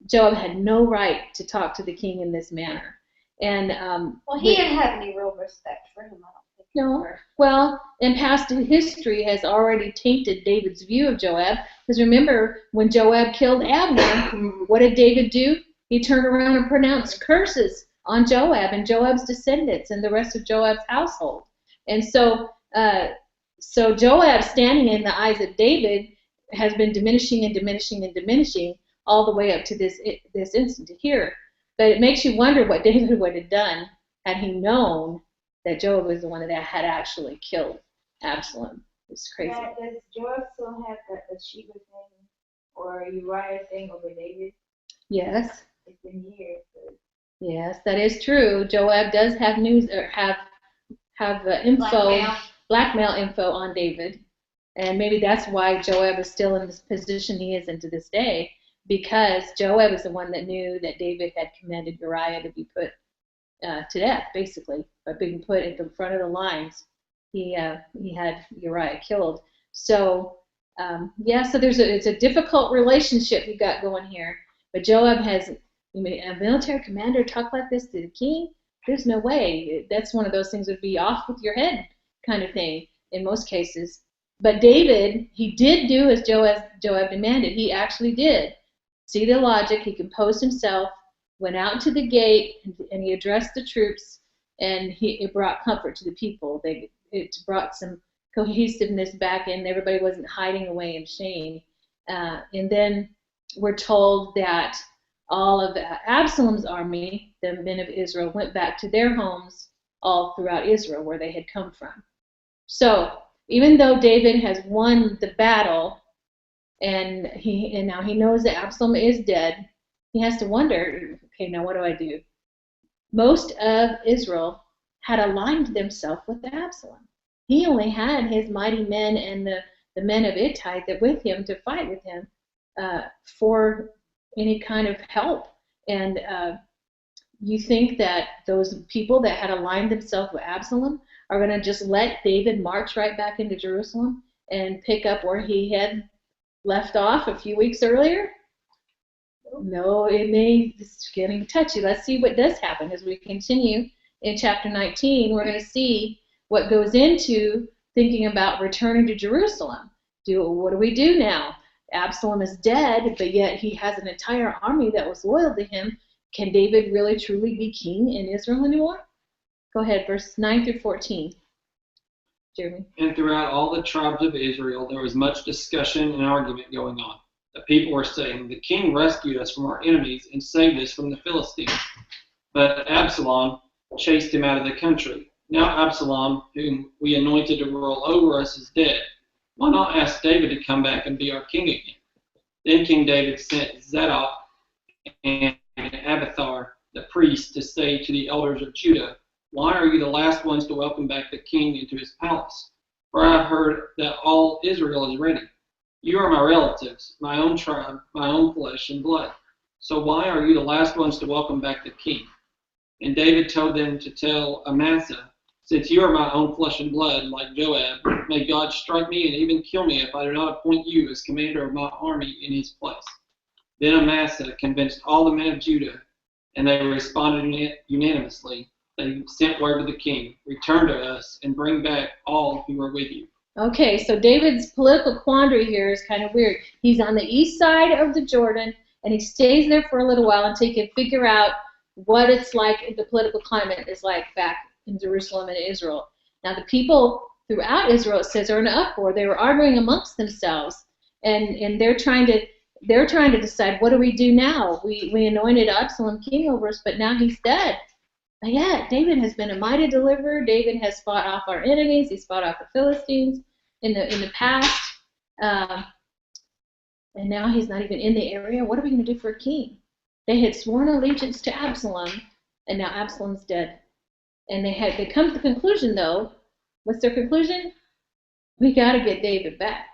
Joab had no right to talk to the king in this manner. And well, he didn't have any real respect for him, I don't think. No. Well, and past history has already tainted David's view of Joab. Because remember, when Joab killed Abner, what did David do? He turned around and pronounced curses on Joab and Joab's descendants and the rest of Joab's household. And so Joab, standing in the eyes of David, has been diminishing and diminishing and diminishing all the way up to this instant here. But it makes you wonder what David would have done had he known that Joab was the one that had actually killed Absalom. It's crazy. Yeah, does Joab still have the Sheba thing or Uriah thing over David? Yes. It's been years. But... Yes, that is true. Joab does have news or have blackmail info on David, and maybe that's why Joab is still in this position he is in to this day, because Joab is the one that knew that David had commanded Uriah to be put to death, basically, by being put at the front of the lines. He had Uriah killed. So so it's a difficult relationship you got going here. But Joab has a military commander talk like this to the king. There's no way. That's one of those things that would be off with your head kind of thing in most cases. But David, he did do as Joab demanded. He actually did see the logic. He composed himself, went out to the gate, and he addressed the troops, and it brought comfort to the people. It brought some cohesiveness back in. Everybody wasn't hiding away in shame. And then we're told that all of Absalom's army, the men of Israel, went back to their homes all throughout Israel where they had come from. So even though David has won the battle, and now he knows that Absalom is dead, he has to wonder, okay, now what do I do? Most of Israel had aligned themselves with Absalom. He only had his mighty men and the men of Hittite that with him to fight with him for any kind of help. And you think that those people that had aligned themselves with Absalom are going to just let David march right back into Jerusalem and pick up where he had left off a few weeks earlier? No, it's getting touchy. Let's see what does happen as we continue in chapter 19. We're going to see what goes into thinking about returning to Jerusalem. What do we do now? Absalom is dead, but yet he has an entire army that was loyal to him. Can David really truly be king in Israel anymore? Go ahead, verse 9 through 14. Jeremy. And throughout all the tribes of Israel, there was much discussion and argument going on. The people were saying, "The king rescued us from our enemies and saved us from the Philistines." But Absalom chased him out of the country. Now Absalom, whom we anointed to rule over us, is dead. Why not ask David to come back and be our king again? Then King David sent Zadok and Abiathar, the priests, to say to the elders of Judah, "Why are you the last ones to welcome back the king into his palace? For I have heard that all Israel is ready. You are my relatives, my own tribe, my own flesh and blood. So why are you the last ones to welcome back the king?" And David told them to tell Amasa, "Since you are my own flesh and blood, like Joab, may God strike me and even kill me if I do not appoint you as commander of my army in his place." Then Amasa convinced all the men of Judah, and they responded unanimously. They sent word to the king, "Return to us and bring back all who are with you." Okay, so David's political quandary here is kind of weird. He's on the east side of the Jordan, and he stays there for a little while until he can figure out what it's like, the political climate is like back in Jerusalem and Israel. Now, the people throughout Israel, it says, are in an uproar. They were arguing amongst themselves, and they're trying to decide, what do we do now? We anointed Absalom king over us, but now he's dead. But yet, David has been a mighty deliverer. David has fought off our enemies. He's fought off the Philistines in the past, and now he's not even in the area. What are we going to do for a king? They had sworn allegiance to Absalom, and now Absalom's dead. And they come to the conclusion, though. What's their conclusion? We got to get David back.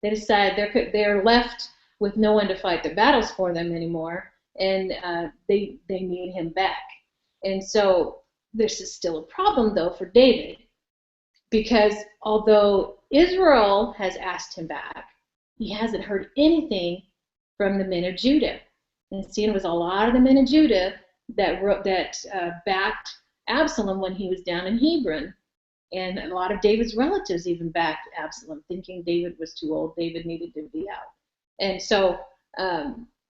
They decide they're left with no one to fight the battles for them anymore, and they need him back. And so this is still a problem, though, for David, because although Israel has asked him back, he hasn't heard anything from the men of Judah. And see, it was a lot of the men of Judah that backed Absalom when he was down in Hebron. And a lot of David's relatives even backed Absalom, thinking David was too old, David needed to be out. And so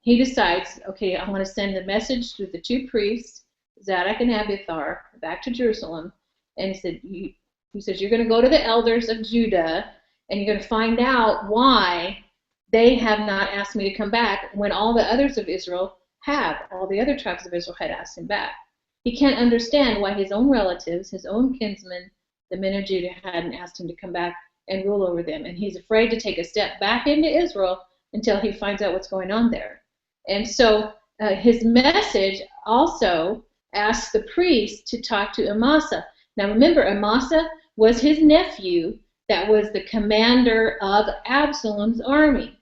he decides, okay, I want to send a message to the two priests, Zadok and Abiathar, back to Jerusalem. And he says, you're going to go to the elders of Judah, and you're going to find out why they have not asked me to come back when all the others of Israel have. All the other tribes of Israel had asked him back. He can't understand why his own relatives, his own kinsmen, the men of Judah, hadn't asked him to come back and rule over them. And he's afraid to take a step back into Israel until he finds out what's going on there. And so his message also asks the priest to talk to Amasa. Now remember, Amasa was his nephew that was the commander of Absalom's army.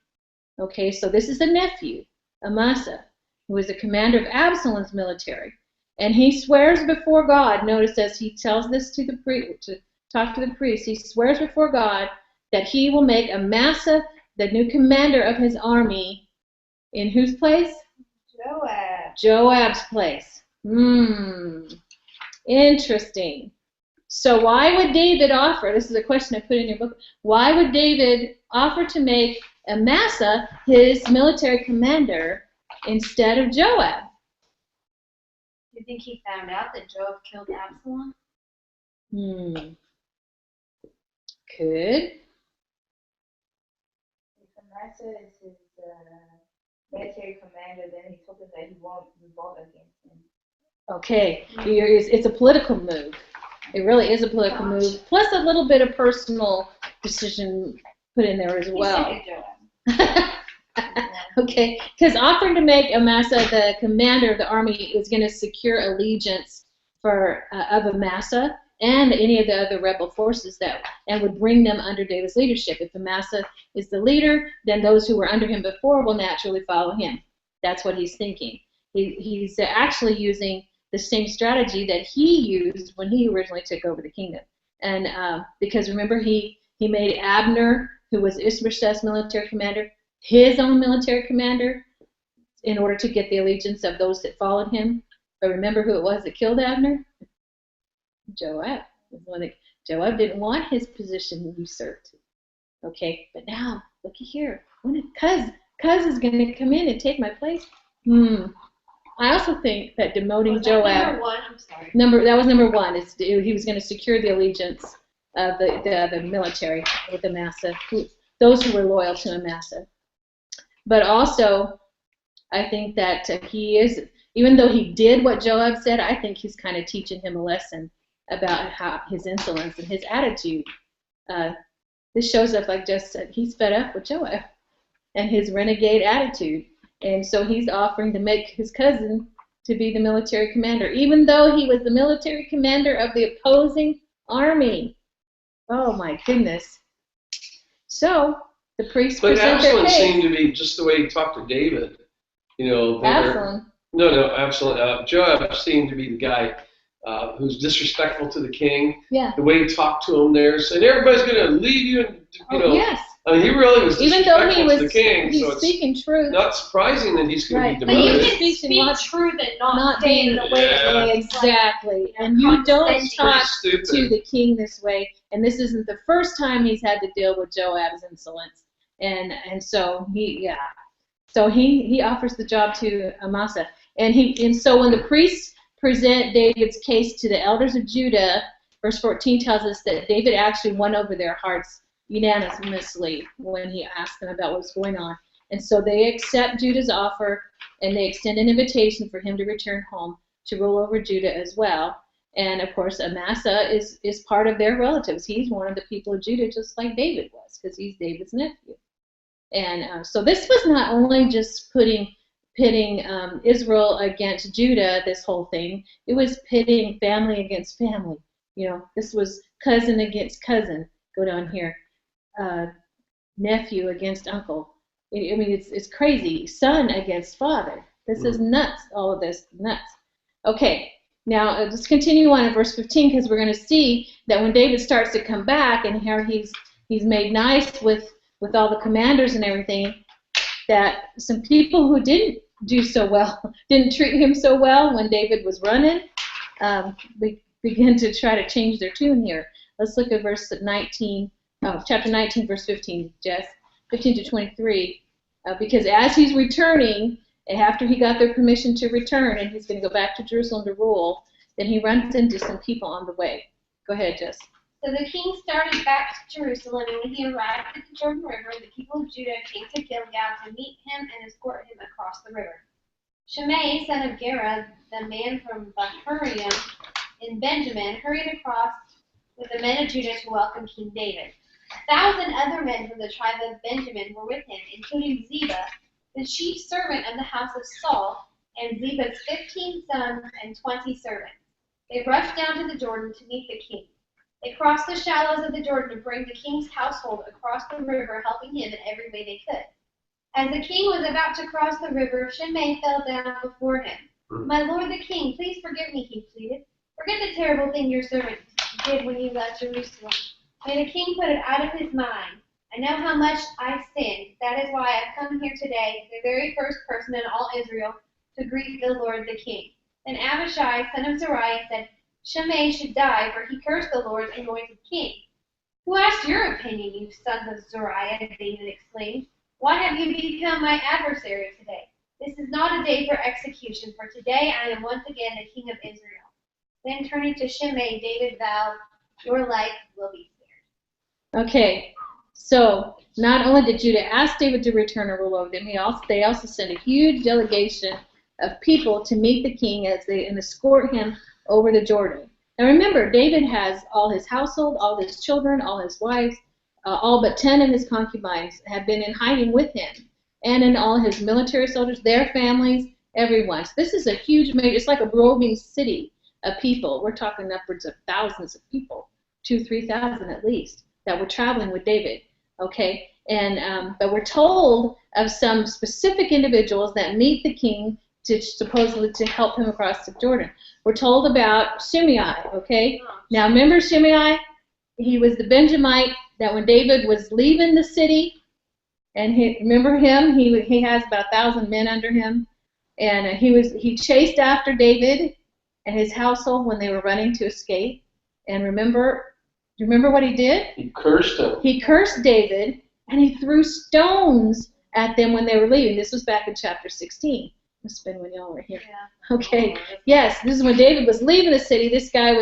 Okay, so this is a nephew, Amasa, who was the commander of Absalom's military. And he swears before God, notice as he tells this to the priest, to talk to the priest, he swears before God that he will make Amasa the new commander of his army in whose place? Joab. Joab's place. Interesting. So why would David offer, this is a question I put in your book, why would David offer to make Amasa his military commander instead of Joab? Do you think he found out that Joab killed Absalom? Could. If Amasa is his military commander, then he told him that he won't revolt against him. Okay, it's a political move. It really is a political move, plus a little bit of personal decision put in there as well. Okay, because offering to make Amasa the commander of the army was going to secure allegiance of Amasa and any of the other rebel forces and would bring them under David's leadership. If Amasa is the leader, then those who were under him before will naturally follow him. That's what he's thinking. He's actually using the same strategy that he used when he originally took over the kingdom. And because remember, he made Abner, who was Ishbosheth's military commander, his own military commander in order to get the allegiance of those that followed him. But remember who it was that killed Abner? Joab. Joab didn't want his position usurped. Okay, but now, looky here. When Cuz is going to come in and take my place. I also think that demoting Joab. Number one, I'm sorry. That was number one. He was going to secure the allegiance of the military with Amasa, those who were loyal to Amasa. But also, I think that he is, even though he did what Joab said, I think he's kind of teaching him a lesson about how his insolence and his attitude. This shows up, like Jess said, he's fed up with Joab and his renegade attitude. And so he's offering to make his cousin to be the military commander, even though he was the military commander of the opposing army. Oh my goodness. So the priests present their case. But Absalom seemed to be just the way he talked to David. Absalom? No, Absalom. Joab seemed to be the guy who's disrespectful to the king. Yeah. The way he talked to him there, saying everybody's going to leave you, and Yes. I mean, he really was disrespectful to the king. He's so speaking truth. Not surprising that he's going to be But you demoted. can speak truth and not being in the way that exactly. And you don't talk stupid. to the king this way. And this isn't the first time he's had to deal with Joab's insolence. And so he offers the job to Amasa. And so when the priests present David's case to the elders of Judah, verse 14 tells us that David actually won over their hearts unanimously when he asked them about what's going on. And so they accept Judah's offer, and they extend an invitation for him to return home to rule over Judah as well. And of course, Amasa is part of their relatives. He's one of the people of Judah, just like David was, because he's David's nephew. And so this was not only just pitting Israel against Judah, this whole thing. It was pitting family against family. This was cousin against cousin. Go down here. nephew against uncle. I mean, it's crazy. Son against father. This is nuts. All of this nuts. Okay, now let's continue on in verse 15 because we're going to see that when David starts to come back and here he's made nice with all the commanders and everything, that some people who didn't do so well, didn't treat him so well when David was running, begin to try to change their tune here. Let's look at verse 19, chapter 19, verse 15, Jess, 15 to 23. Because as he's returning, after he got their permission to return, and he's going to go back to Jerusalem to rule, then he runs into some people on the way. Go ahead, Jess. So the king started back to Jerusalem, and when he arrived at the Jordan River, the people of Judah came to Gilgal to meet him and escort him across the river. Shimei, son of Gera, the man from Bahurim in Benjamin, hurried across with the men of Judah to welcome King David. 1,000 other men from the tribe of Benjamin were with him, including Ziba, the chief servant of the house of Saul, and Ziba's 15 sons and 20 servants. They rushed down to the Jordan to meet the king. They crossed the shallows of the Jordan to bring the king's household across the river, helping him in every way they could. As the king was about to cross the river, Shimei fell down before him. My lord the king, please forgive me, he pleaded. Forget the terrible thing your servant did when you left Jerusalem. May the king put it out of his mind. I know how much I sinned. That is why I've come here today, the very first person in all Israel, to greet the Lord the king. Then Abishai, son of Zeruiah, said, Shimei should die, for he cursed the Lord's anointed king. Who asked your opinion, you sons of Zeruiah? David exclaimed. Why have you become my adversary today? This is not a day for execution, for today I am once again the king of Israel. Then turning to Shimei, David vowed, your life will be spared. Okay, so not only did Judah ask David to return and rule over them, they also sent a huge delegation of people to meet the king and escort him over the Jordan. Now remember, David has all his household, all his children, all his wives, all but 10 of his concubines have been in hiding with him, and in all his military soldiers, their families, everyone. So this is a huge, it's like a roving city of people. We're talking upwards of thousands of people, 2,000-3,000 at least, that were traveling with David. Okay, and but we're told of some specific individuals that meet the king to supposedly to help him across the Jordan. We're told about Shimei. Okay, now remember Shimei? He was the Benjamite that when David was leaving the city, and remember him? He has about 1,000 men under him, and he chased after David and his household when they were running to escape. And remember what he did? He cursed him. He cursed David, and he threw stones at them when they were leaving. This was back in chapter 16. Must have been when y'all were here. Yeah. Okay. Yes, this is when David was leaving the city. This guy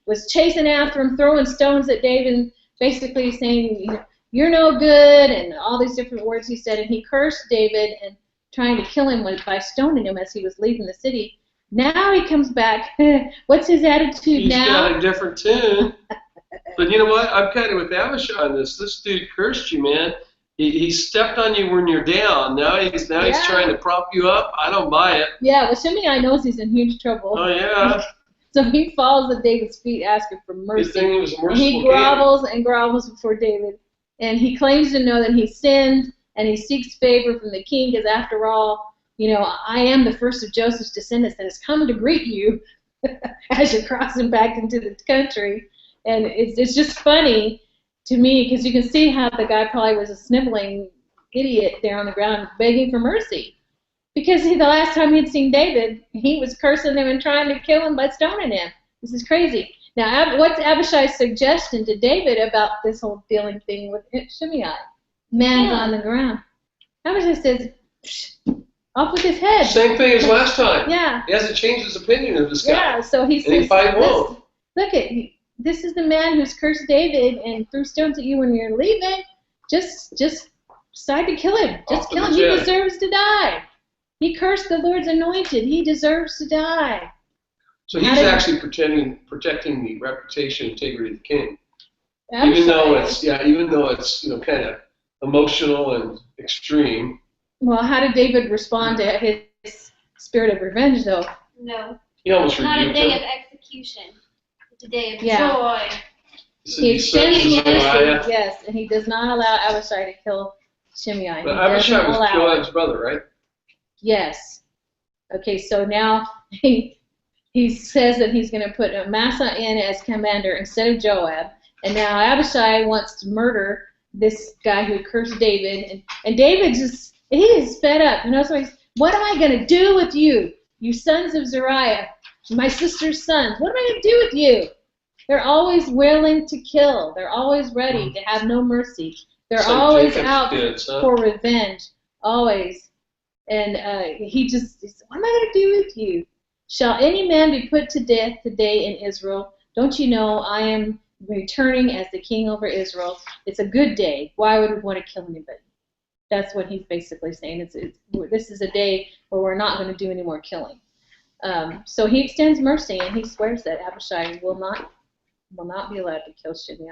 was chasing after him, throwing stones at David, basically saying, you're no good, and all these different words he said. And he cursed David and trying to kill him by stoning him as he was leaving the city. Now he comes back. What's his attitude now? He's got a different tune. But you know what? I'm kind of with Abishai on this. This dude cursed you, man. He stepped on you when you're down. Now he's trying to prop you up. I don't buy it. Yeah, well, Shimei knows he's in huge trouble. Oh, yeah. So he falls at David's feet asking for mercy. Good thing he was merciful. And he grovels and grovels before David. And he claims to know that he sinned, and he seeks favor from the king, because after all, I am the first of Joseph's descendants that has come to greet you as you're crossing back into the country. And it's just funny to me, because you can see how the guy probably was a sniveling idiot there on the ground begging for mercy. Because the last time he'd seen David, he was cursing him and trying to kill him by stoning him. This is crazy. Now, what's Abishai's suggestion to David about this whole dealing thing with Shimei? Man's on the ground. Abishai says, off with his head. Same thing as last time. Yeah. He hasn't changed his opinion of this guy. Yeah, so he says, and he probably won't. Look, this is the man who's cursed David and threw stones at you when you're leaving. Just decide to kill him. Just kill him. He deserves to die. He cursed the Lord's anointed. He deserves to die. So he's actually protecting the reputation and integrity of the king. Absolutely. Even though it's kind of emotional and extreme. Well, how did David respond to his spirit of revenge, though? No. He almost it's not a rebuked day him. of execution. It's a day of joy. So He you said extends mercy, Uriah. yes, and he does not allow Abishai to kill Shimei. But He Abishai doesn't was allow it. Joab's brother, right? Yes. Okay, so now he says that he's going to put Amasa in as commander instead of Joab, and now Abishai wants to murder this guy who cursed David, and David he is fed up. So he's, what am I going to do with you, you sons of Zeruiah, my sister's sons? What am I going to do with you? They're always willing to kill. They're always ready to have no mercy. They're It's like always Jacob's out kids, huh? for revenge, always. And he says, what am I going to do with you? Shall any man be put to death today in Israel? Don't you know I am returning as the king over Israel? It's a good day. Why would we want to kill anybody? That's what he's basically saying. This is a day where we're not going to do any more killing. So he extends mercy, and he swears that Abishai will not be allowed to kill Shimei.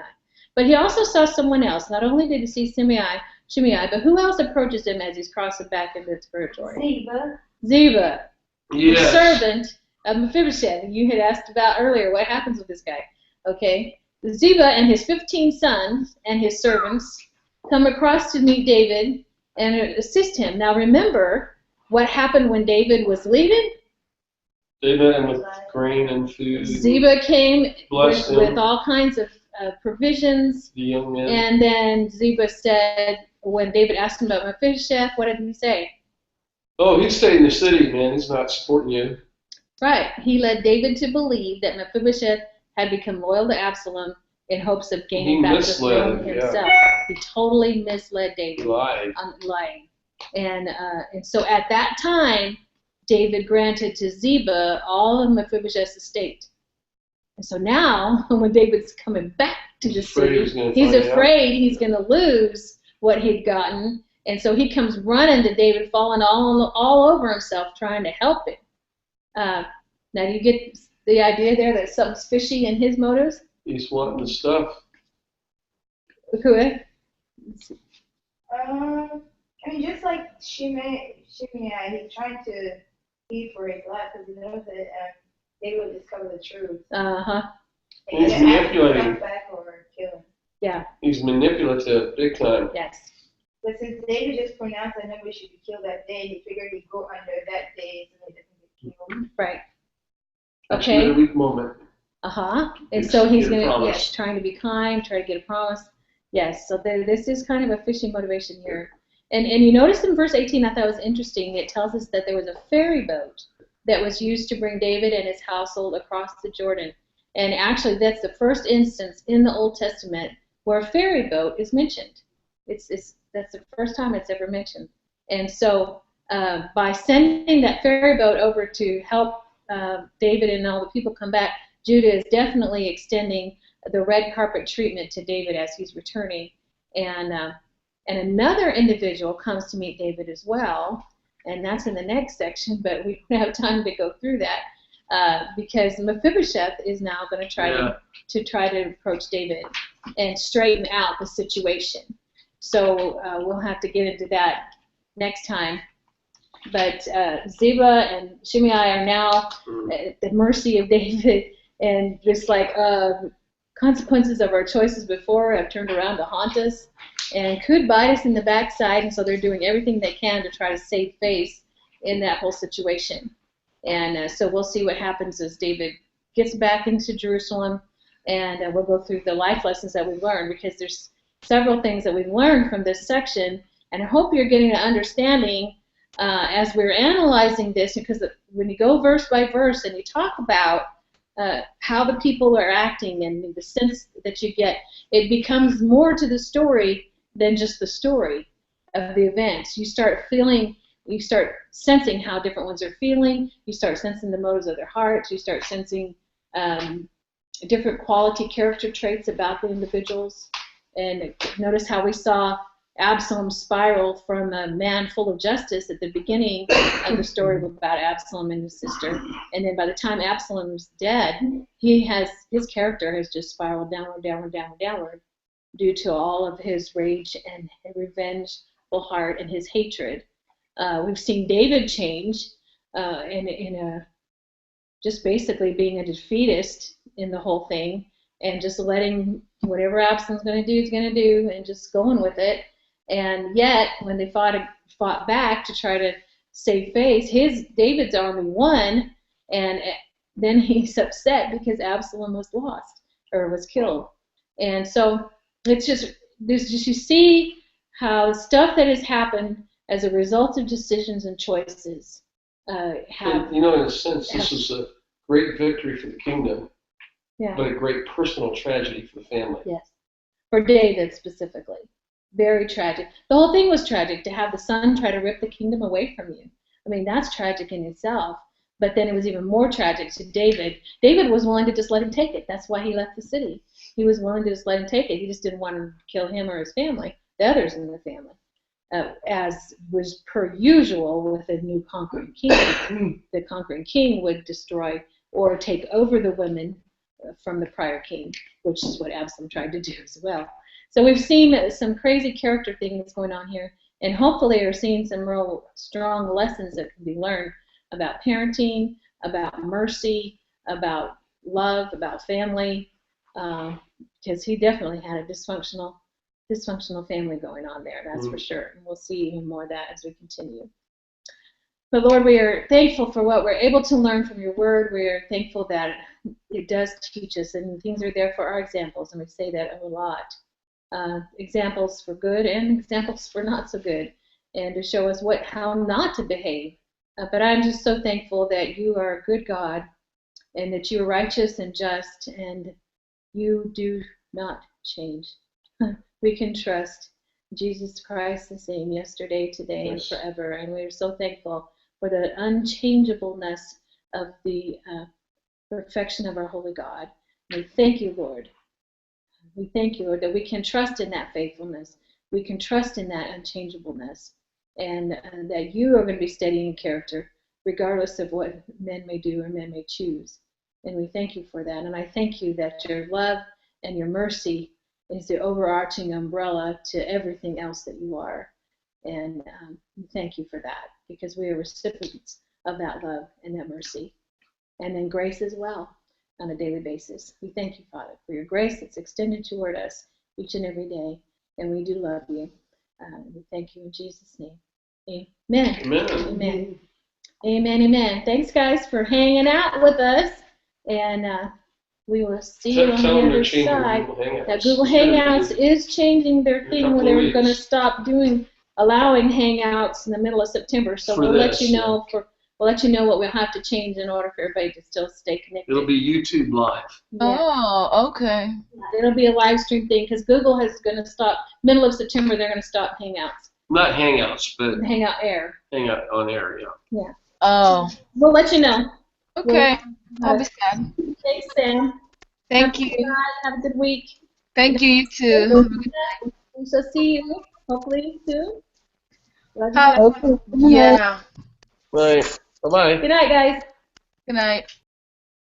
But he also saw someone else. Not only did he see Shimei, but who else approaches him as he's crossing back into the territory? Ziba. Yes. The servant of Mephibosheth. You had asked about earlier what happens with this guy. Okay. Ziba and his 15 sons and his servants come across to meet David and assist him. Now remember what happened when David was leaving? They met him with grain and food. Ziba came Blessed with him. all kinds of provisions. The young man. And then Ziba said, when David asked him about Mephibosheth, what did he say? Oh, he stayed in the city, man. He's not supporting you. Right. He led David to believe that Mephibosheth had become loyal to Absalom in hopes of gaining back the throne himself. He totally misled David. Lying. Lying. And so at that time, David granted to Ziba all of Mephibosheth's estate. And so now, when David's coming back to the city, he's afraid he's going to lose what he'd gotten. And so he comes running to David, falling all over himself, trying to help him. Now, do you get the idea there that something's fishy in his motives? He's wanting the stuff. Who? Just like Shimei, he's trying to plead for his life because he knows that they will discover the truth. Uh-huh. And He's either manipulating. ask him back or kill him. Yeah. He's manipulative, big time. Yes. But since David just pronounced that nobody should be killed that day, he figured he'd go under that day so he doesn't get killed. Right. That's Okay. a weak moment. Uh-huh. And so he's Get a going to, promise. yes, trying to be kind, try to get a promise. Yes, so this is kind of a fishing motivation here. And you notice in verse 18, I thought was interesting, it tells us that there was a ferry boat that was used to bring David and his household across the Jordan. And actually, that's the first instance in the Old Testament where a ferry boat is mentioned. That's the first time it's ever mentioned. And so by sending that ferry boat over to help David and all the people come back, Judah is definitely extending the red carpet treatment to David as he's returning. And another individual comes to meet David as well, and that's in the next section, but we don't have time to go through that because Mephibosheth is now going to try to approach David and straighten out the situation. So we'll have to get into that next time. But Ziba and Shimei are now at the mercy of David, and just like consequences of our choices before have turned around to haunt us and could bite us in the backside, and so they're doing everything they can to try to save face in that whole situation. And so we'll see what happens as David gets back into Jerusalem, and we'll go through the life lessons that we've learned, because there's several things that we've learned from this section, and I hope you're getting an understanding as we're analyzing this, because when you go verse by verse and you talk about how the people are acting and the sense that you get, it becomes more to the story than just the story of the events. You start sensing how different ones are feeling. You start sensing the motives of their hearts. You start sensing different quality character traits about the individuals. And notice how we saw Absalom spiral from a man full of justice at the beginning of the story about Absalom and his sister, and then by the time Absalom's dead, his character has just spiraled downward due to all of his rage and revengeful heart and his hatred. We've seen David change in just basically being a defeatist in the whole thing, and just letting whatever Absalom's going to do is going to do, and just going with it. And yet, when they fought back to try to save face, David's army won, and then he's upset because Absalom was lost or was killed. And so it's just you see how stuff that has happened as a result of decisions and choices have. In a sense, this is a great victory for the kingdom, Yeah. but a great personal tragedy for the family. Yes, for David specifically. Very tragic. The whole thing was tragic, to have the son try to rip the kingdom away from you. I mean, that's tragic in itself. But then it was even more tragic to David. David was willing to just let him take it. That's why he left the city. He was willing to just let him take it. He just didn't want to kill him or his family, the others in the family. As was per usual with a new conquering king. The conquering king would destroy or take over the women from the prior king, which is what Absalom tried to do as well. So we've seen some crazy character things going on here, and hopefully are seeing some real strong lessons that can be learned about parenting, about mercy, about love, about family, because he definitely had a dysfunctional family going on there, that's for sure. And we'll see even more of that as we continue. But Lord, we are thankful for what we're able to learn from your word. We are thankful that it does teach us, and things are there for our examples, and we say that a lot. Examples for good and examples for not so good, and to show us how not to behave. But I'm just so thankful that you are a good God, and that you are righteous and just, and you do not change. We can trust Jesus Christ the same yesterday, today, and forever. And we are so thankful for the unchangeableness of the perfection of our holy God. And we thank you, Lord. We thank you, Lord, that we can trust in that faithfulness. We can trust in that unchangeableness. And that you are going to be steady in character, regardless of what men may do or men may choose. And we thank you for that. And I thank you that your love and your mercy is the overarching umbrella to everything else that you are. And we thank you for that, because we are recipients of that love and that mercy. And then grace as well on a daily basis. We thank you, Father, for your grace that's extended toward us each and every day. And we do love you. We thank you in Jesus' name. Amen. Amen. Amen. Amen. Amen. Thanks, guys, for hanging out with us. And we will see you on the other side. That Google Hangouts is changing their thing where they're going to stop allowing Hangouts in the middle of September. So we'll let you know what we'll have to change in order for everybody to still stay connected. It'll be YouTube Live. Yeah. Oh, okay. It'll be a live stream thing, because Google is going to stop, middle of September, they're going to stop Hangouts. Not Hangouts, but Hangout Air. Hangout on air, yeah. Yeah. Oh, We'll let you know. okay. I'll be sad. Thanks, Sam. Thank you. Have a good week. Thank you, you too. We shall see you hopefully soon. Love you. Hi. Okay. Yeah. Right. Bye-bye. Good night, guys. Good night.